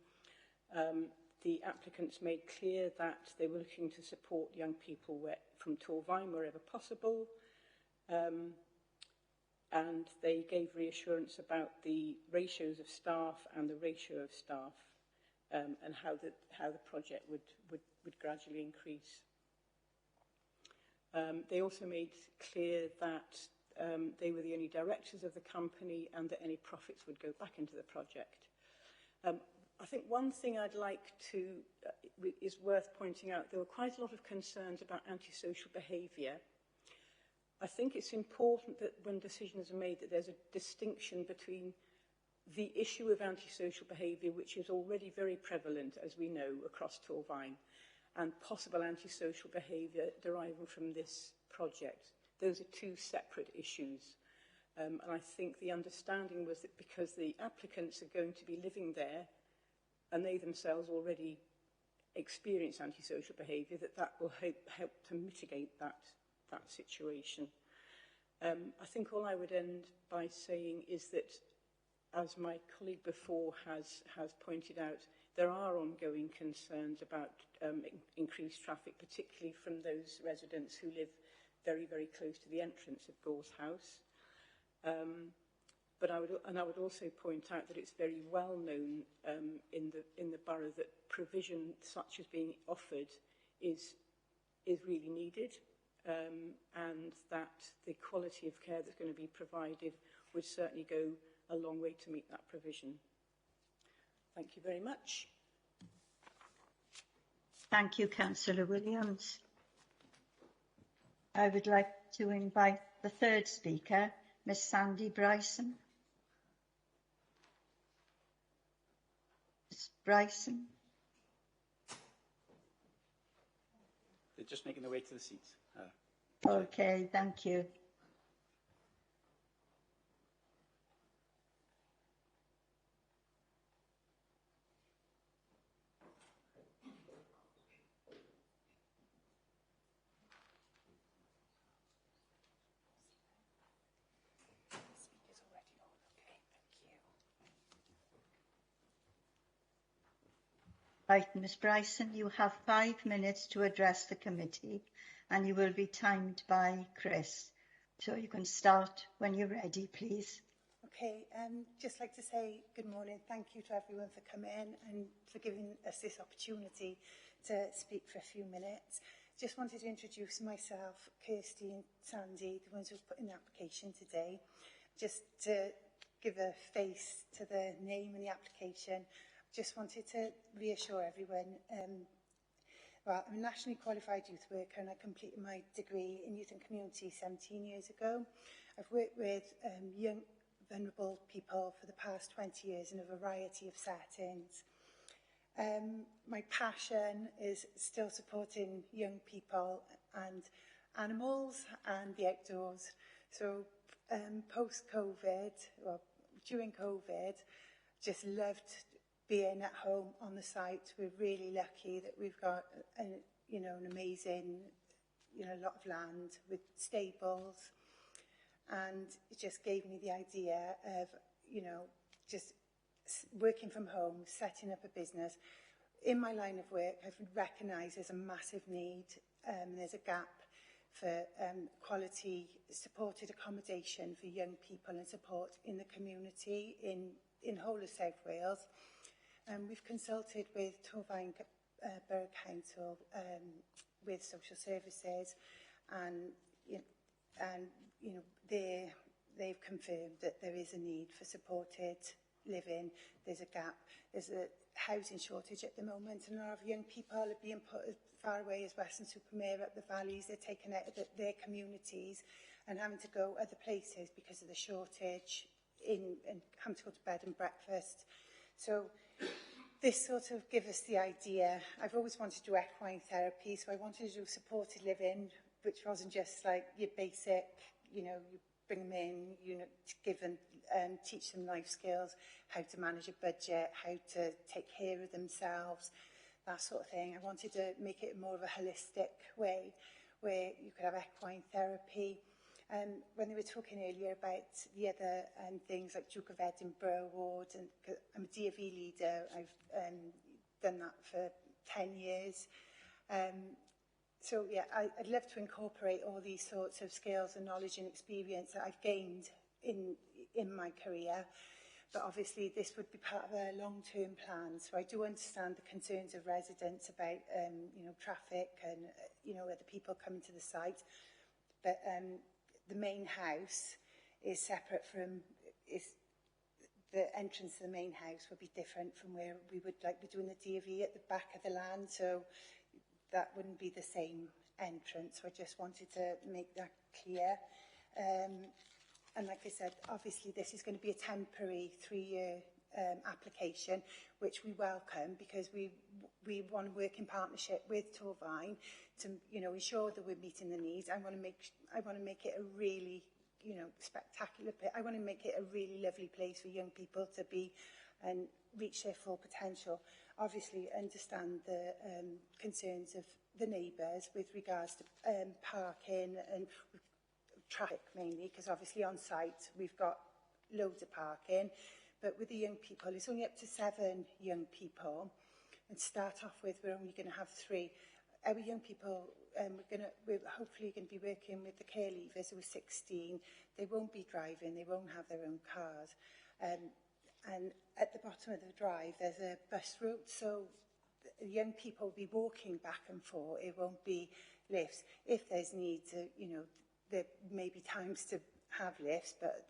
The applicants made clear that they were looking to support young people from Torfaen wherever possible. And they gave reassurance about the ratios of staff and the ratio of staff and how the project would gradually increase. They also made clear that they were the only directors of the company and that any profits would go back into the project. I think one thing I'd like to, is worth pointing out, there were quite a lot of concerns about antisocial behaviour. I think it's important that when decisions are made that there's a distinction between the issue of antisocial behaviour, which is already very prevalent, as we know, across Torfaen, and possible antisocial behaviour deriving from this project. Those are two separate issues. And I think the understanding was that because the applicants are going to be living there, and they themselves already experience antisocial behaviour, that will help to mitigate that situation. I think all I would end by saying is that, as my colleague before has pointed out, there are ongoing concerns about increased traffic, particularly from those residents who live very, very close to the entrance of Gores House. But I would also point out that it's very well known in the borough that provision such as being offered is really needed, and that the quality of care that's going to be provided would certainly go a long way to meet that provision. Thank you very much. Thank you, Councillor Williams. I would like to invite the third speaker, Miss Sandy Bryson. Miss Bryson. They're just making their way to the seats. Okay, thank you. Right, Ms Bryson, you have 5 minutes to address the committee and you will be timed by Chris. So you can start when you're ready, please. Okay, just like to say good morning. Thank you to everyone for coming and for giving us this opportunity to speak for a few minutes. Just wanted to introduce myself, Kirsty and Sandy, the ones who've put in the application today, just to give a face to the name and the application. Just wanted to reassure everyone, well, I'm a nationally qualified youth worker and I completed my degree in youth and community 17 years ago. I've worked with young vulnerable people for the past 20 years in a variety of settings. My passion is still supporting young people and animals and the outdoors. So post-COVID, well, during COVID, just loved being at home on the site. We're really lucky that we've got an amazing, lot of land with stables, and it just gave me the idea of, just working from home, setting up a business. In my line of work, I've recognised there's a massive need. There's a gap for quality supported accommodation for young people and support in the community in whole of South Wales. We've consulted with Torfaen Borough Council, with social services, and they've confirmed that there is a need for supported living. There's a gap. There's a housing shortage at the moment, and a lot of young people are being put as far away as Weston-super-Mare, up the valleys. They're taken out of their communities and having to go other places because of the shortage and having to go to bed and breakfast. So this sort of gives us the idea. I've always wanted to do equine therapy, so I wanted to do supported living, which wasn't just like your basic, you bring them in, give them, teach them life skills, how to manage a budget, how to take care of themselves, that sort of thing. I wanted to make it more of a holistic way, where you could have equine therapy. When they were talking earlier about the other things like Duke of Edinburgh Award, and I'm a DFE leader, I've done that for 10 years. So yeah, I'd love to incorporate all these sorts of skills and knowledge and experience that I've gained in my career. But obviously this would be part of a long-term plan. So I do understand the concerns of residents about, traffic and, other people coming to the site. But the main house is separate from, the entrance to the main house would be different from where we would be doing the DFE at the back of the land. So that wouldn't be the same entrance. So I just wanted to make that clear. And like I said, obviously this is going to be a temporary 3-year application, which we welcome because we want to work in partnership with Torvine to ensure that we're meeting the needs. I want to make it a really spectacular place. I want to make it a really lovely place for young people to be and reach their full potential. Obviously understand the concerns of the neighbours with regards to parking and traffic mainly, because obviously on site we've got loads of parking, but with the young people it's only up to 7 young people, and start off with we're only going to have 3. Our young people, we're hopefully going to be working with the care leavers who are 16. They won't be driving, they won't have their own cars, and at the bottom of the drive there's a bus route, so the young people will be walking back and forth. It won't be lifts. If there's need to, there may be times to have lifts, but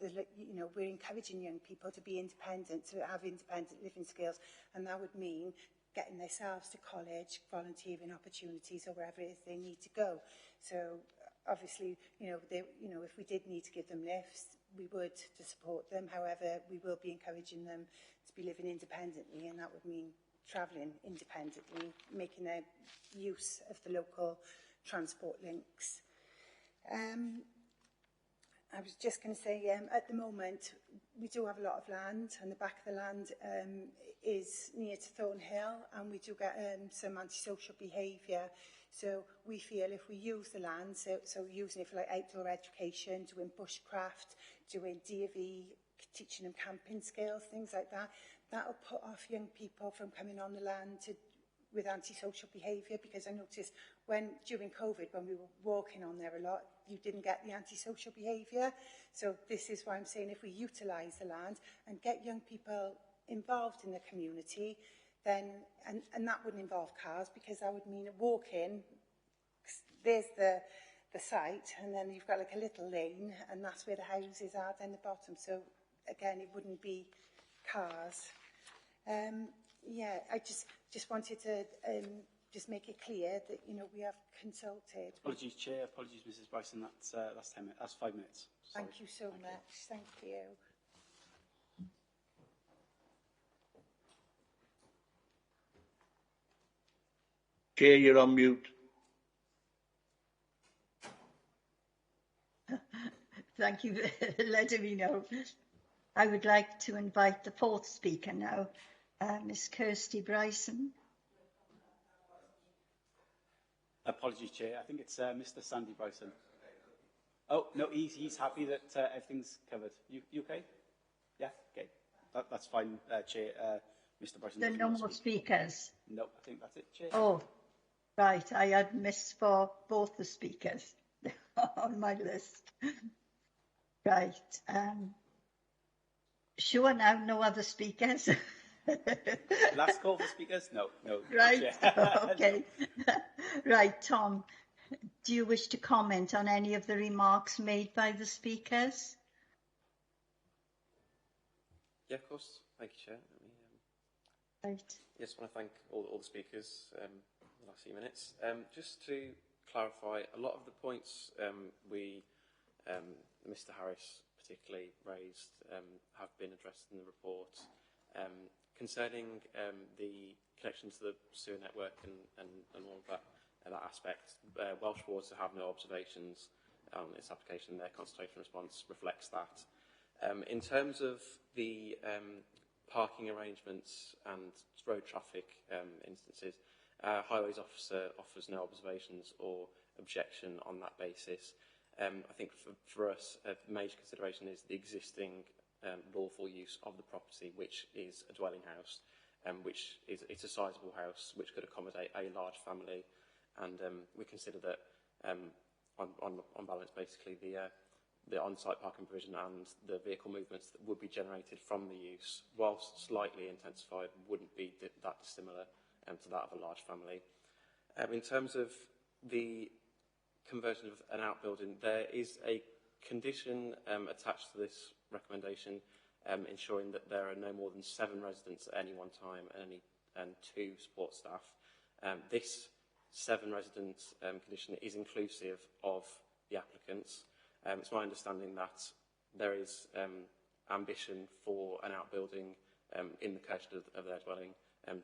we're encouraging young people to be independent, to have independent living skills, and that would mean getting themselves to college, volunteering opportunities, or wherever it is they need to go. So obviously, if we did need to give them lifts, we would to support them. However, we will be encouraging them to be living independently, and that would mean travelling independently, making their use of the local transport links. I was just going to say, at the moment, we do have a lot of land, and the back of the land is near to Thornhill, and we do get some antisocial behaviour. So we feel if we use the land, so using it for outdoor education, doing bushcraft, doing DFE, teaching them camping skills, things like that, that'll put off young people from coming on the land with antisocial behaviour, because I noticed during COVID, when we were walking on there a lot, you didn't get the antisocial behaviour. So this is why I'm saying if we utilise the land and get young people involved in the community, then, and that wouldn't involve cars, because that would mean walking, there's the site, and then you've got a little lane, and that's where the houses are down the bottom. So again, it wouldn't be cars. Yeah, I just wanted to just make it clear that we have consulted. Apologies, Chair. Apologies, Mrs. Bryson. That's 10 minutes. That's 5 minutes. Sorry. Thank you so much. Thank you. Chair, you're on mute. Thank you for letting me know. I would like to invite the 4th speaker now, Miss Kirsty Bryson. Apologies, Chair. I think it's Mr. Sandy Bryson. Oh, no, he's happy that everything's covered. You okay? Yeah, okay. That's fine, Chair. Mr. Bryson. There are no more speakers? No, I think that's it, Chair. Oh, right. I had missed for both the speakers on my list. Right. Sure now, no other speakers? Last call for speakers? No. Right, okay. Right, Tom, do you wish to comment on any of the remarks made by the speakers? Yeah, of course. Thank you, Chair. Right. Yes, I want to thank all the speakers in the last few minutes. Just to clarify, a lot of the points Mr. Harris particularly raised have been addressed in the report. Concerning the connection to the sewer network and all of that aspect, Welsh Water have no observations on its application. Their consultation response reflects that. In terms of the parking arrangements and road traffic instances, Highways Officer offers no observations or objection on that basis. I think for us, a major consideration is the existing lawful use of the property, which is a dwelling house, which is it's a sizable house which could accommodate a large family, and we consider that on balance, basically the on-site parking provision and the vehicle movements that would be generated from the use, whilst slightly intensified, wouldn't be that dissimilar to that of a large family. In terms of the conversion of an outbuilding, there is a condition attached to this recommendation, ensuring that there are no more than 7 residents at any one time and 2 support staff. This 7 residents condition is inclusive of the applicants. It's my understanding that there is ambition for an outbuilding in the courtyard of their dwelling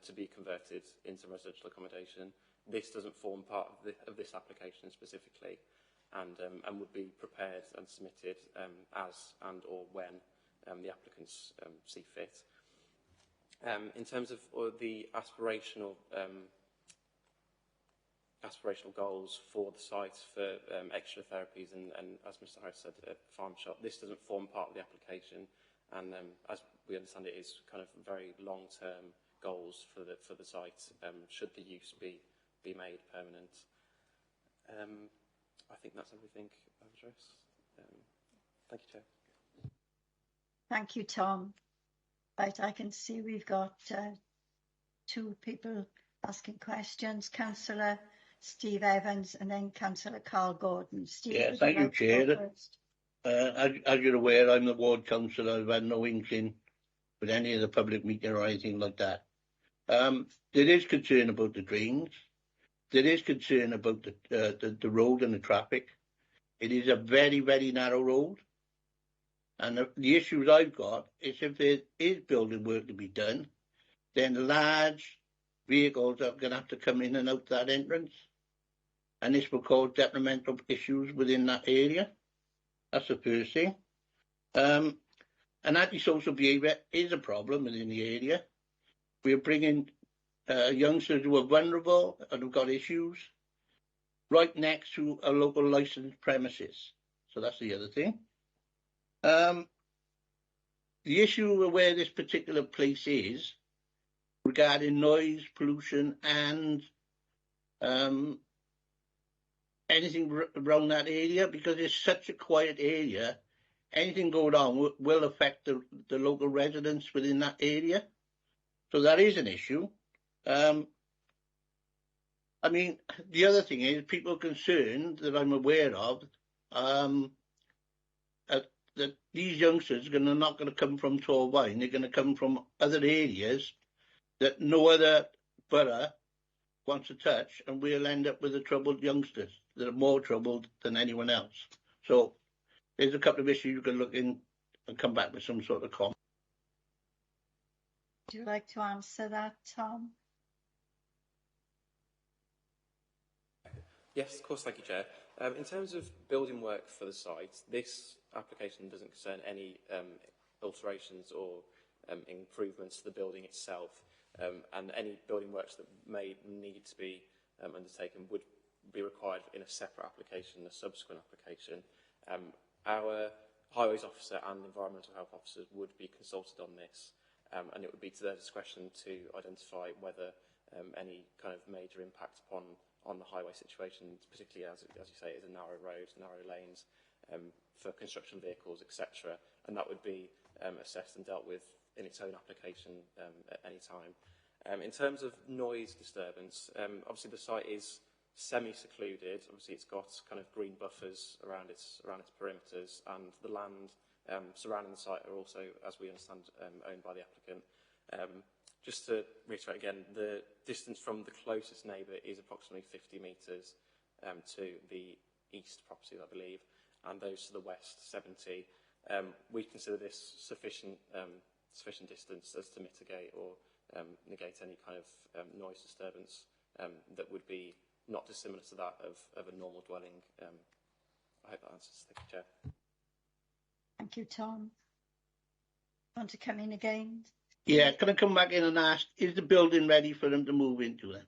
to be converted into residential accommodation. This doesn't form part of this application specifically, and would be prepared and submitted as and or when the applicants see fit. In terms of the aspirational goals for the site for extra therapies and as Mr. Harris said, a farm shop, this doesn't form part of the application, and as we understand it, is kind of very long-term goals for the site should the use be made permanent. I think that's everything I've addressed. Thank you, Chair. Thank you, Tom. Right, I can see we've got 2 people asking questions. Councillor Steve Evans and then Councillor Carl Gordon. Steve, yeah, thank you, Chair. As you're aware, I'm the ward councillor. I've had no inkling with any of the public meeting or anything like that. There is concern about the drains. There is concern about the road and the traffic. It is a very, very narrow road. And the issues I've got is if there is building work to be done, then large vehicles are going to have to come in and out that entrance. And this will cause detrimental issues within that area. That's the first thing. And antisocial behaviour is a problem within the area. We're bringing youngsters who are vulnerable and who've got issues right next to a local licensed premises. So that's the other thing. The issue of where this particular place is regarding noise, pollution and anything around that area, because it's such a quiet area, anything going on will affect the local residents within that area. So that is an issue. I mean, the other thing is people are concerned that I'm aware of that these youngsters are not going to come from Torvine. They're going to come from other areas that no other borough wants to touch, and we'll end up with the troubled youngsters that are more troubled than anyone else. So there's a couple of issues you can look in and come back with some sort of comment. Would you like to answer that, Tom? Yes, of course, thank you, Chair. In terms of building work for the site, this application doesn't concern any alterations or improvements to the building itself, and any building works that may need to be undertaken would be required in a separate application, a subsequent application. Our highways officer and environmental health officers would be consulted on this, and it would be to their discretion to identify whether any kind of major impact on the highway situation, particularly as you say, it's a narrow road, narrow lanes for construction vehicles, etc. And that would be assessed and dealt with in its own application at any time. In terms of noise disturbance, obviously the site is semi-secluded. Obviously it's got kind of green buffers around its perimeters, and the land surrounding the site are also, as we understand, owned by the applicant. Just to reiterate again, the distance from the closest neighbour is approximately 50 metres to the east property, I believe, and those to the west, 70. We consider this sufficient distance as to mitigate or negate any kind of noise disturbance that would be not dissimilar to that of a normal dwelling. I hope that answers. Thank you, Chair. Thank you, Tom. Want to come in again? Yeah, can I come back in and ask, is the building ready for them to move into then?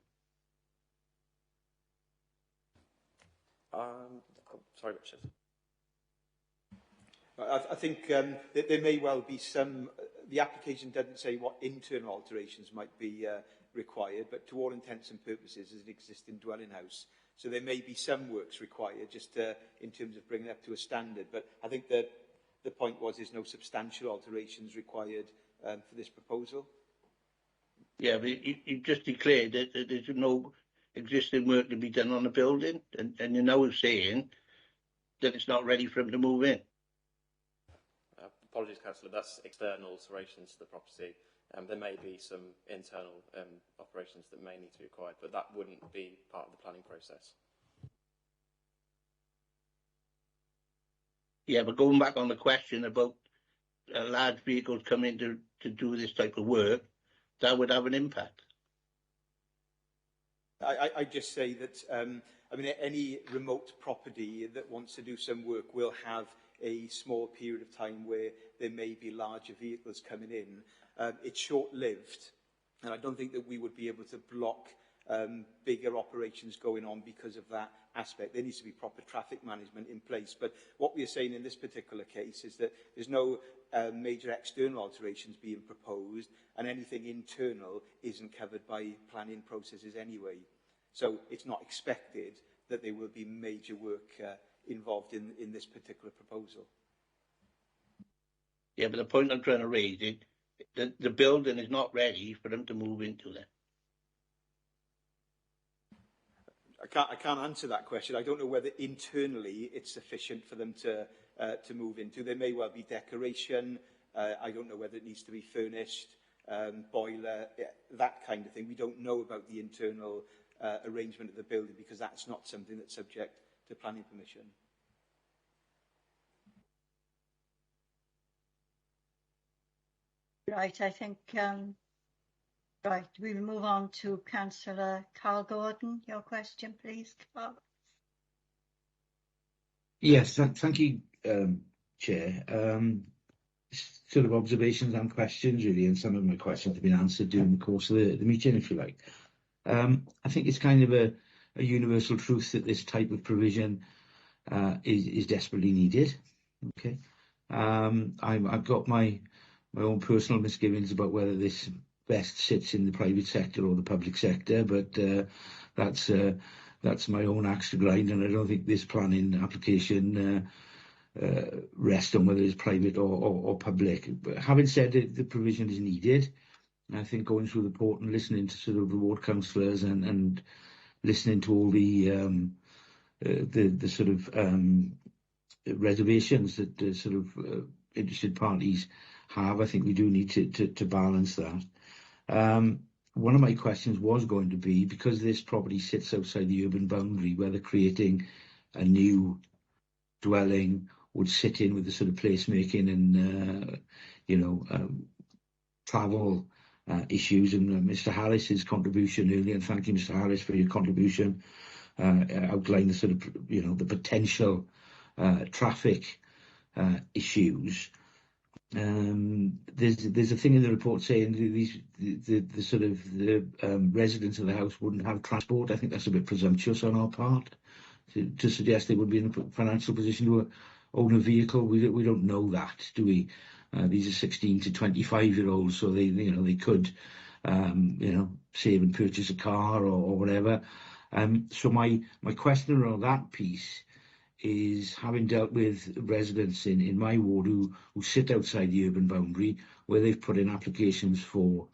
Sorry, Richard. I think that there may well be some. The application doesn't say what internal alterations might be required, but to all intents and purposes, is an existing dwelling house. So there may be some works required, just in terms of bringing it up to a standard. But I think that the point was there's no substantial alterations required for this proposal. Yeah, but you just declared that there's no existing work to be done on the building, and you're now saying that it's not ready for them to move in. Apologies, Councillor, that's external alterations to the property. There may be some internal operations that may need to be required, but that wouldn't be part of the planning process. Yeah, but going back on the question about large vehicles coming to do this type of work, that would have an impact. I just say that, I mean, any remote property that wants to do some work will have a small period of time where there may be larger vehicles coming in. It's short-lived, and I don't think that we would be able to block bigger operations going on because of that aspect. There needs to be proper traffic management in place. But what we are saying in this particular case is that there's no major external alterations being proposed, and anything internal isn't covered by planning processes anyway. So it's not expected that there will be major work involved in this particular proposal. Yeah, but the point I'm trying to raise is that the building is not ready for them to move into there. I can't answer that question. I don't know whether internally it's sufficient for them to move into. There may well be decoration. I don't know whether it needs to be furnished, boiler, that kind of thing. We don't know about the internal arrangement of the building because that's not something that's subject to planning permission. Right, I think, right, we'll move on to Councillor Carl Gordon. Your question, please, Carl. Yes, thank you, Chair. Sort of observations and questions, really, and some of my questions have been answered during the course of the meeting, if you like. I think it's kind of a universal truth that this type of provision is desperately needed. Okay, I've got my own personal misgivings about whether this best sits in the private sector or the public sector, but that's my own axe to grind, and I don't think this planning application rests on whether it's private or public. But having said it, the provision is needed. I think going through the report and listening to sort of the ward councillors and listening to all the sort of reservations that the sort of interested parties have, I think we do need to balance that. One of my questions was going to be, because this property sits outside the urban boundary, whether creating a new dwelling would sit in with the sort of placemaking and travel issues. And Mr. Harris's contribution earlier, and thank you, Mr. Harris, for your contribution, outlined the sort of the potential traffic issues. There's a thing in the report saying the sort of residents of the house wouldn't have transport. I think that's a bit presumptuous on our part to suggest they would be in a financial position to own a vehicle. We don't know that, do we? These are 16 to 25-year-olds, so they could save and purchase a car or whatever. So my question around that piece is, having dealt with residents in my ward who sit outside the urban boundary, where they've put in applications for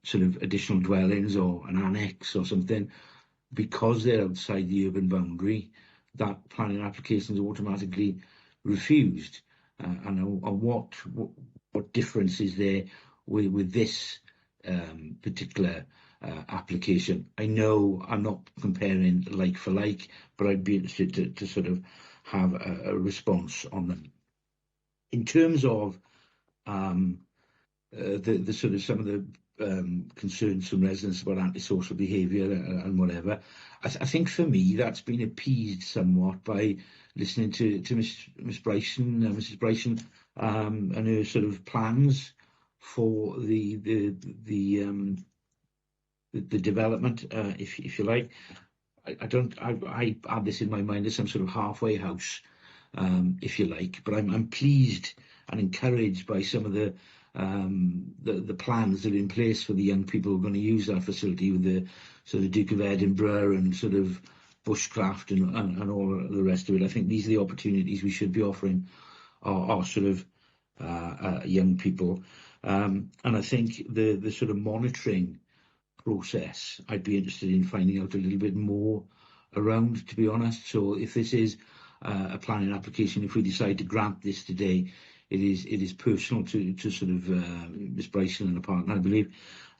sort of additional dwellings or an annex or something, because they're outside the urban boundary, that planning application is automatically refused. And what difference is there with this particular application? I know I'm not comparing like for like, but I'd be interested to sort of have a response on them. In terms of the sort of some of the concerns from residents about antisocial behaviour and whatever, I think for me that's been appeased somewhat by listening to Mrs. Bryson and her sort of plans for the development, if you like. I add this in my mind as some sort of halfway house, if you like. But I'm pleased and encouraged by some of the plans that are in place for the young people who are going to use that facility, with the sort of Duke of Edinburgh and sort of bushcraft and all the rest of it. I think these are the opportunities we should be offering our sort of young people. And I think the sort of monitoring process, I'd be interested in finding out a little bit more around, to be honest. So if this is a planning application, if we decide to grant this today, it is personal to sort of Miss Bryson and a partner, I believe,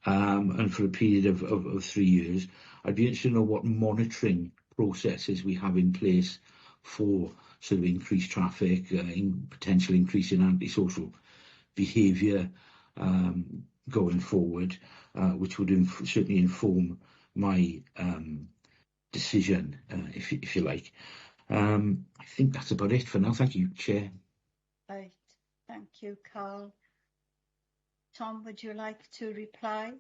and for a period of 3 years. I'd be interested to know what monitoring processes we have in place for sort of increased traffic, potential increase in antisocial behaviour going forward, which would certainly inform my decision, if you like. I think that's about it for now. Thank you, Chair. Right. Thank you, Carl. Tom, would you like to reply?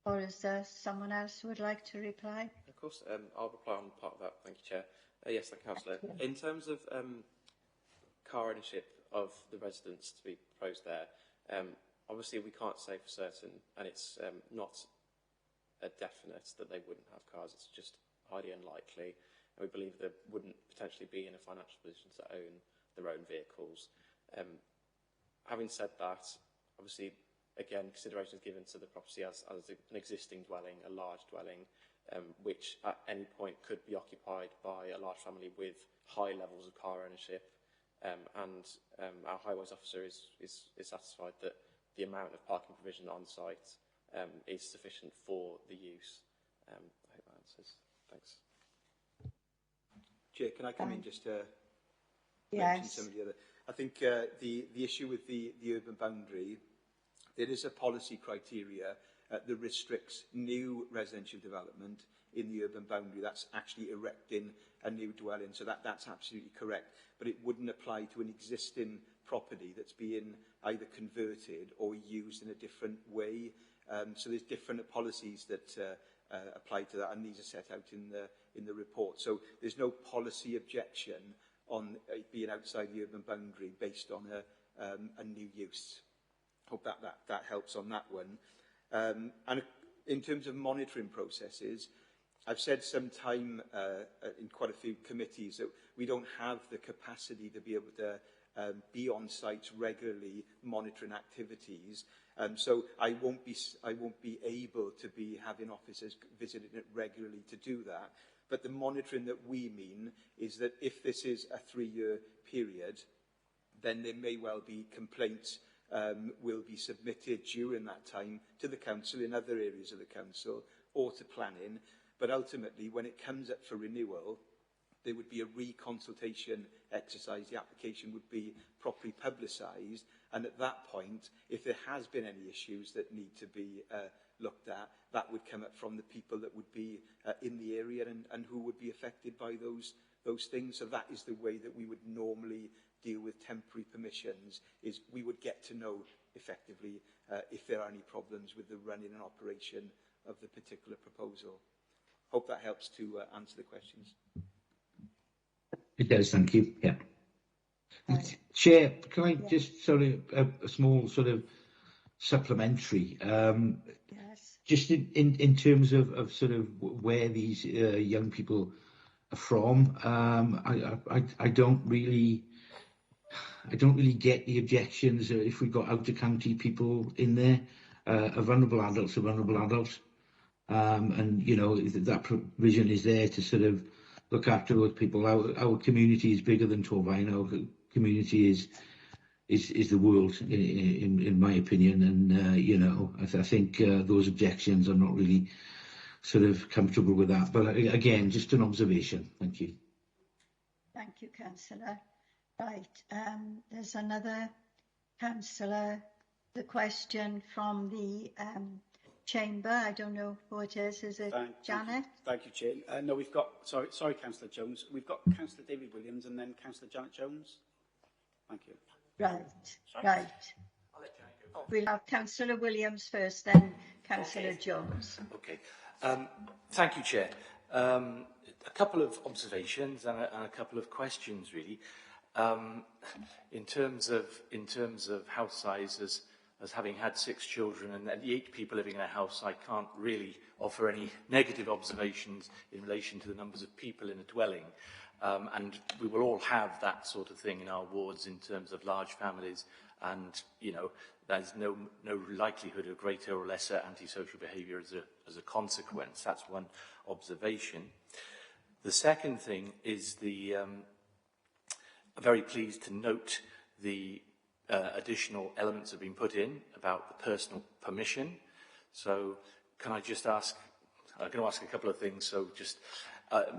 Or is there someone else who would like to reply? Of course, I'll reply on part of that. Thank you, Chair. Yes, thank you, Councillor. In terms of car ownership of the residents to be proposed there, obviously we can't say for certain, and it's not a definite that they wouldn't have cars. It's just highly unlikely, and we believe they wouldn't potentially be in a financial position to own their own vehicles. Having said that, obviously, again, consideration is given to the property as an existing dwelling, a large dwelling, which at any point could be occupied by a large family with high levels of car ownership. Our highways officer is satisfied that the amount of parking provision on site is sufficient for the use. I hope that answers. Thanks. Chair, can I come in just to mention some of the other? I think the issue with the urban boundary, there is a policy criteria that restricts new residential development in the urban boundary. That's actually erecting a new dwelling, so that's absolutely correct. But it wouldn't apply to an existing property that's being either converted or used in a different way. So there's different policies that apply to that, and these are set out in the report. So there's no policy objection on being outside the urban boundary based on a new use. Hope that helps on that one. And in terms of monitoring processes, I've said some time in quite a few committees that we don't have the capacity to be able to be on sites regularly monitoring activities. So I won't be able to be having officers visiting it regularly to do that. But the monitoring that we mean is that if this is a 3-year period, then there may well be complaints will be submitted during that time to the council in other areas of the council or to planning. But ultimately, when it comes up for renewal, there would be a reconsultation exercise. The application would be properly publicised. And at that point, if there has been any issues that need to be looked at, that would come up from the people that would be in the area and who would be affected by those things. So that is the way that we would normally deal with temporary permissions, is we would get to know effectively if there are any problems with the running and operation of the particular proposal. Hope that helps to answer the questions. It does, thank you. Yeah. Chair, can I just sort of a small sort of supplementary? Yes. Just in terms of sort of where these young people are from, I don't really get the objections if we've got out of county people in there. A vulnerable adult's a vulnerable adult, and you know that provision is there to sort of look after those people. Our community is bigger than Torfaen. Our community is the world, in my opinion, and you know, I think those objections, I'm not really sort of comfortable with that. But again, just an observation. Thank you. Thank you, Councillor. Right, there's another councillor. The question from the chamber. I don't know who it is. Is it Janet? Thank you, Chair. No, we've got, sorry, Councillor Jones. We've got Councillor David Williams and then Councillor Janet Jones. Thank you. Right, right. We'll have Councillor Williams first, then Councillor Jones. Okay. Thank you, Chair. a couple of observations and a couple of questions, really. In terms of house size, as having had 6 children and 8 people living in a house, I can't really offer any negative observations in relation to the numbers of people in a dwelling. And we will all have that sort of thing in our wards in terms of large families, and, you know, there's no likelihood of greater or lesser antisocial behaviour as a consequence. That's one observation. The second thing is I'm very pleased to note the additional elements have been put in about the personal permission. So can I just ask, I'm going to ask a couple of things, so just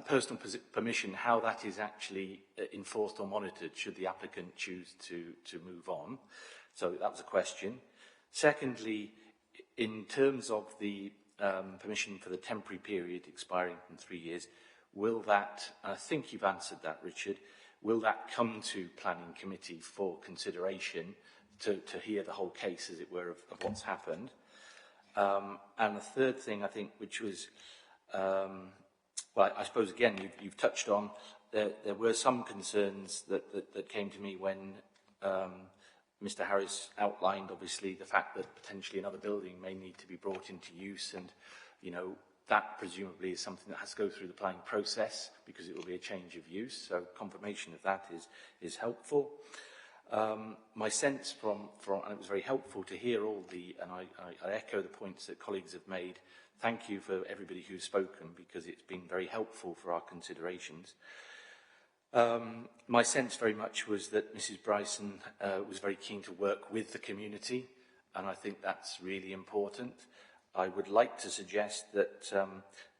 personal permission, how that is actually enforced or monitored should the applicant choose to move on. So that was a question. Secondly, in terms of the permission for the temporary period expiring in 3 years, will that, and I think you've answered that, Richard, will that come to planning committee for consideration to hear the whole case, as it were, of what's happened? And the third thing, I think, which was, well, I suppose, again, you've touched on, there were some concerns that came to me when Mr. Harris outlined, obviously, the fact that potentially another building may need to be brought into use, and, you know, that presumably is something that has to go through the planning process because it will be a change of use. So confirmation of that is helpful. My sense from and it was very helpful to hear all and I echo the points that colleagues have made. Thank you for everybody who's spoken, because it's been very helpful for our considerations. My sense very much was that Mrs. Bryson was very keen to work with the community, and I think that's really important. I would like to suggest that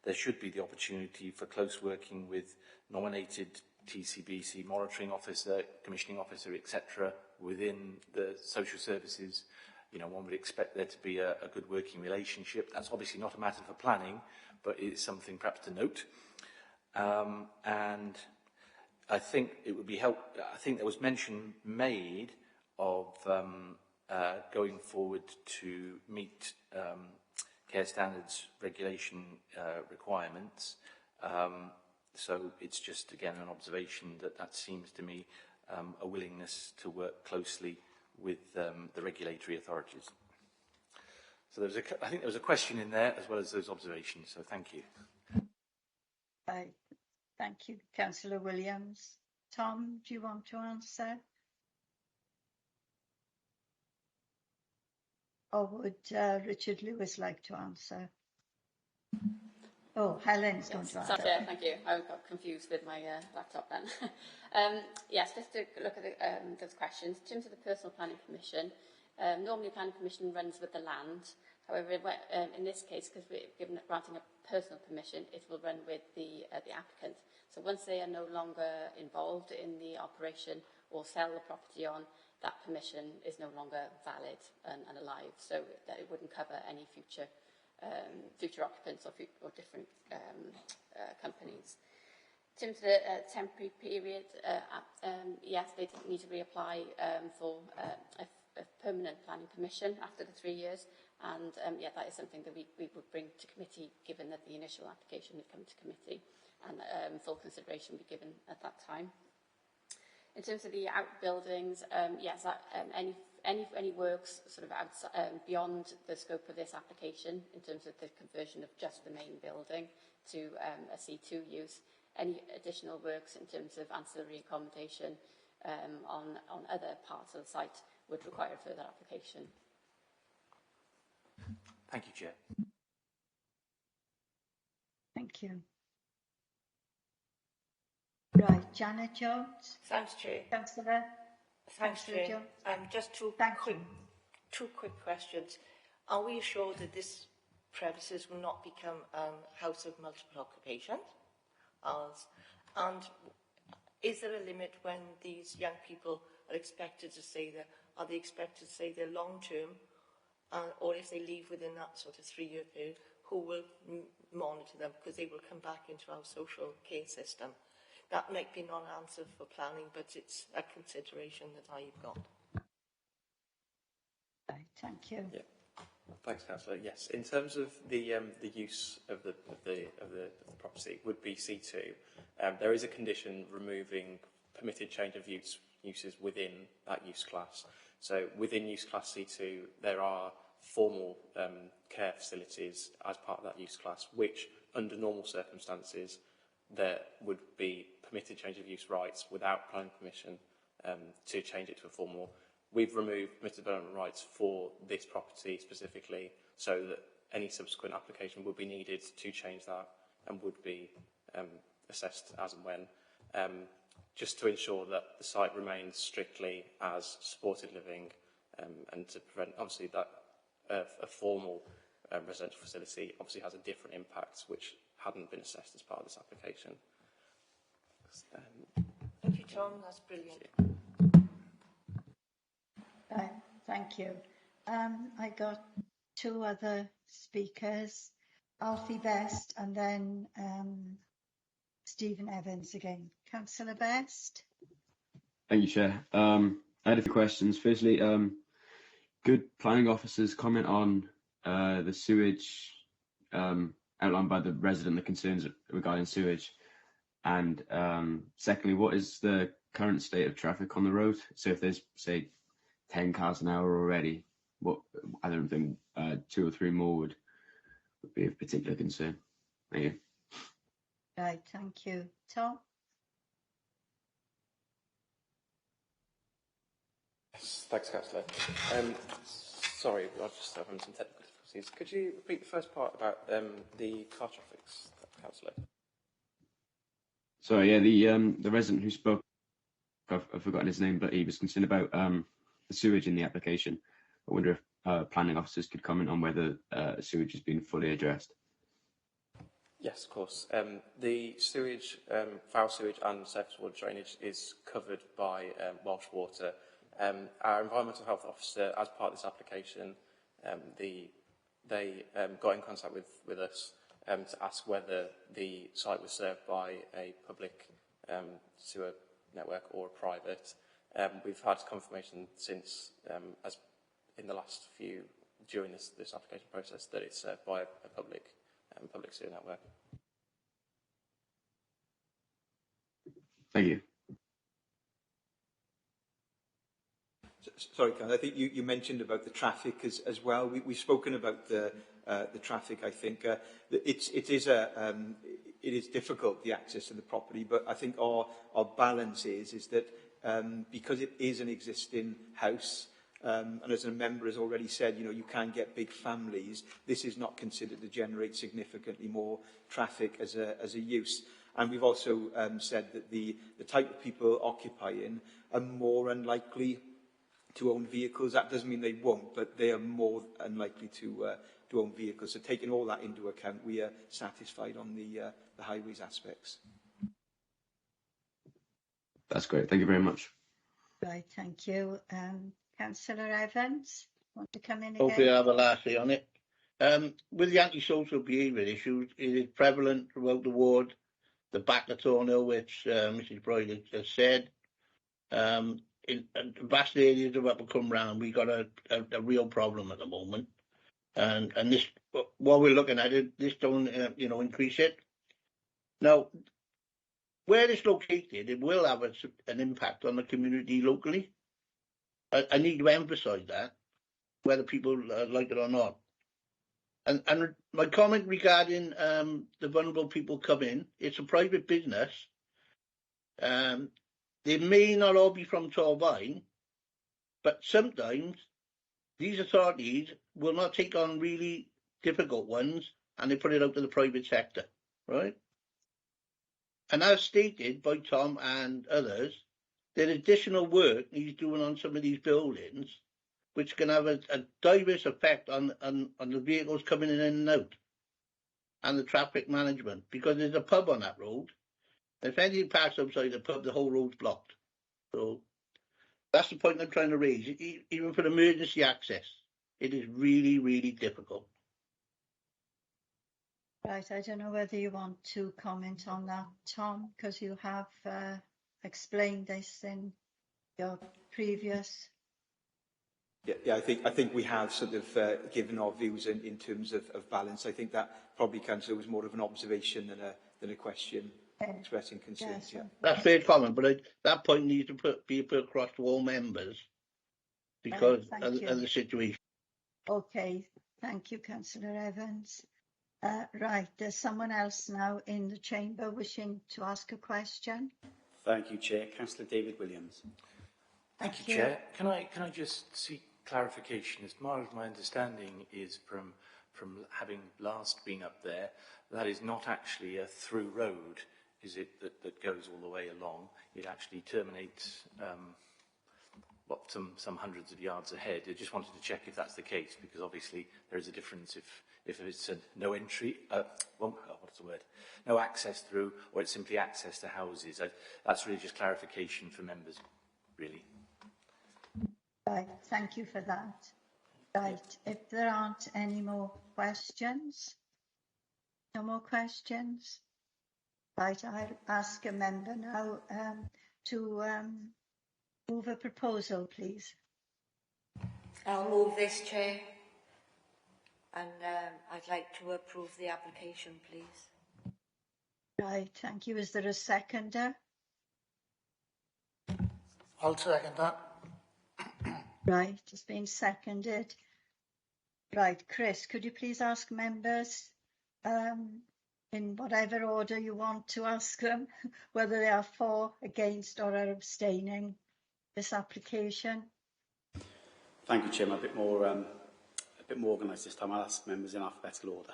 there should be the opportunity for close working with nominated TCBC monitoring officer, commissioning officer, etc. within the social services. You know, one would expect there to be a good working relationship. That's obviously not a matter for planning, but it's something perhaps to note. And I think it would be helpful. I think there was mention made of going forward to meet care standards regulation requirements. So it's just, again, an observation that seems to me a willingness to work closely with the regulatory authorities. So I think there was a question in there as well as those observations, so thank you. Thank you, Councillor Williams. Tom, do you want to answer? Or would Richard Lewis like to answer? Oh, Helen's going to answer. Sorry, thank you. I got confused with my laptop then. Yes, just to look at those questions. In terms of the personal planning permission, normally planning permission runs with the land. However, in this case, because we're granting a personal permission, it will run with the applicant. So once they are no longer involved in the operation or sell the property on, that permission is no longer valid and alive. So that it wouldn't cover any future occupants or different companies. In terms of the temporary period, yes, they didn't need to reapply for a permanent planning permission after the 3 years, and yeah, that is something that we would bring to committee, given that the initial application had come to committee, and full consideration be given at that time. In terms of the outbuildings, yes, any works sort of outside, beyond the scope of this application, in terms of the conversion of just the main building to a C2 use, any additional works in terms of ancillary accommodation on other parts of the site would require further application. Thank you, Chair. Thank you. Right, Janet Jones. Thanks, Chair. Councillor. Thanks, Chair. Just two quick questions. Are we assured that this premises will not become a house of multiple occupations? And is there a limit when these young people are expected to stay there? Are they expected to stay there long term? Or if they leave within that sort of 3-year period, who will monitor them? Because they will come back into our social care system. That might be not an answer for planning, but it's a consideration that I've got. Right, thank you. Yeah. Thanks, Councillor. Yes, in terms of the use of the property would be C2. There is a condition removing permitted change of uses within that use class. So within use class C2, there are formal care facilities as part of that use class, which under normal circumstances there would be permitted change of use rights without planning permission to change it to a formal. We've removed permitted development rights for this property specifically, so that any subsequent application would be needed to change that and would be assessed as and when, just to ensure that the site remains strictly as supported living and to prevent, obviously, that a formal residential facility obviously has a different impact, which hadn't been assessed as part of this application. Thank you, Tom. That's brilliant. Thank you. I got two other speakers, Alfie Best and then Stephen Evans again. Councillor Best. Thank you, Chair. I had a few questions. Firstly, could planning officers comment on the sewage outlined by the resident, the concerns regarding sewage? And secondly, what is the current state of traffic on the road? So if there's, say, 10 cars an hour already, what I don't think 2 or 3 more would be of particular concern. Thank you. Right, thank you. Tom? Yes, thanks, Councillor. Sorry, I've just having some technical difficulties. Could you repeat the first part about the car traffic, Councillor? Sorry, yeah, the resident who spoke, I've forgotten his name, but he was concerned about the sewage in the application. I wonder if planning officers could comment on whether sewage has been fully addressed. Yes, of course. The sewage, foul sewage and surface water drainage is covered by Welsh Water. Our environmental health officer, as part of this application, they got in contact with us to ask whether the site was served by a public sewer network or a private. We've had confirmation since, as in the last few, during this application process, that it's served by a public sewer network. Thank you. Sorry, Ken, I think you mentioned about the traffic as well. We've spoken about the traffic. I think it is difficult, the access to the property, but I think our balance is that because it is an existing house, and as a member has already said, you can get big families. This is not considered to generate significantly more traffic as a use. And we've also said that the type of people occupying are more unlikely to own vehicles. That doesn't mean they won't, but they are more unlikely to own vehicles. So taking all that into account, we are satisfied on the highways aspects. That's great. Thank you very much. Right, thank you. Councillor Evans, want to come in again? Hopefully I have a last say on it. With the antisocial behaviour issues, it is prevalent throughout the ward. The Backatorno, which Mrs. Broyd has said. In vast areas of Upper Cwmran, we've got a real problem at the moment. And this, what we're looking at, this don't, increase it. Now, where it's located, it will have an impact on the community locally. I need to emphasise that, whether people like it or not. And my comment regarding the vulnerable people come in, it's a private business. They may not all be from Torfaen, but sometimes these authorities will not take on really difficult ones and they put it out to the private sector, right? And as stated by Tom and others, there additional work needs doing on some of these buildings, which can have a diverse effect on the vehicles coming in and out and the traffic management, because there's a pub on that road. If anything parks outside the pub, the whole road's blocked. So that's the point I'm trying to raise. Even for emergency access, it is really, really difficult. Right, I don't know whether you want to comment on that, Tom, because you have explained this in your previous Yeah, I think we have sort of given our views in terms of balance. I think that probably, Councillor, was more of an observation than a question expressing concerns. Yeah. That's fair comment, but that point needs to be put across to all members because of the situation. Okay, thank you, Councillor Evans. Right, there's someone else now in the chamber wishing to ask a question. Thank you, Chair. Councillor David Williams. Thank you, Chair. Can I just seek clarification? As far as my understanding is from having last been up there, that is not actually a through road, is it, that goes all the way along? It actually terminates some hundreds of yards ahead. I just wanted to check if that's the case, because obviously there is a difference if it's a no entry, no access through, or it's simply access to houses. That's really just clarification for members, really. Right, thank you for that. Right, if there aren't any more questions, no more questions. Right, I'll ask a member now to move a proposal, please. I'll move this, Chair, and I'd like to approve the application, please. Right, thank you. Is there a seconder? I'll second that. Right, it's been seconded. Right, Chris, could you please ask members in whatever order you want to ask them, whether they are for, against or are abstaining this application? Thank you, Chairman. A bit more organised this time. I'll ask members in alphabetical order.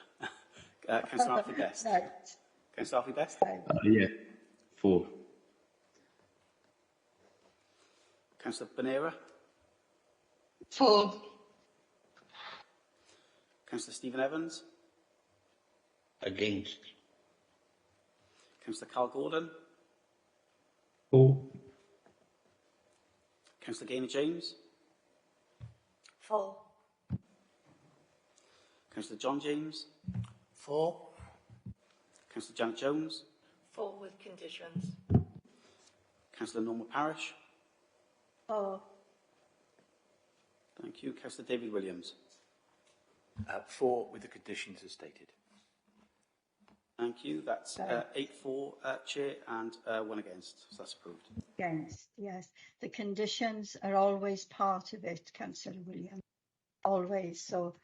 Councillor Alfie Best. Right. Councillor Alfie Best? Yeah, 4. Councillor Bonera? 4. Councillor Stephen Evans? Against. Councillor Carl Gordon? 4. Councillor Gaynor James? 4. Councillor John James? 4. Councillor Janet Jones? 4 with conditions. Councillor Norma Parish? 4. Thank you. Councillor David Williams? 4 with the conditions as stated. Thank you. That's 8-4, Chair, and 1 against. So that's approved. Against, yes. The conditions are always part of it, Councillor Williams. Always. So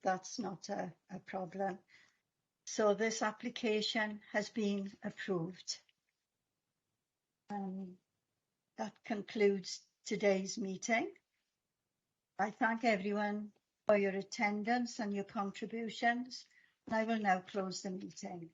that's not a problem. So this application has been approved. That concludes today's meeting. I thank everyone for your attendance and your contributions. I will now close the meeting.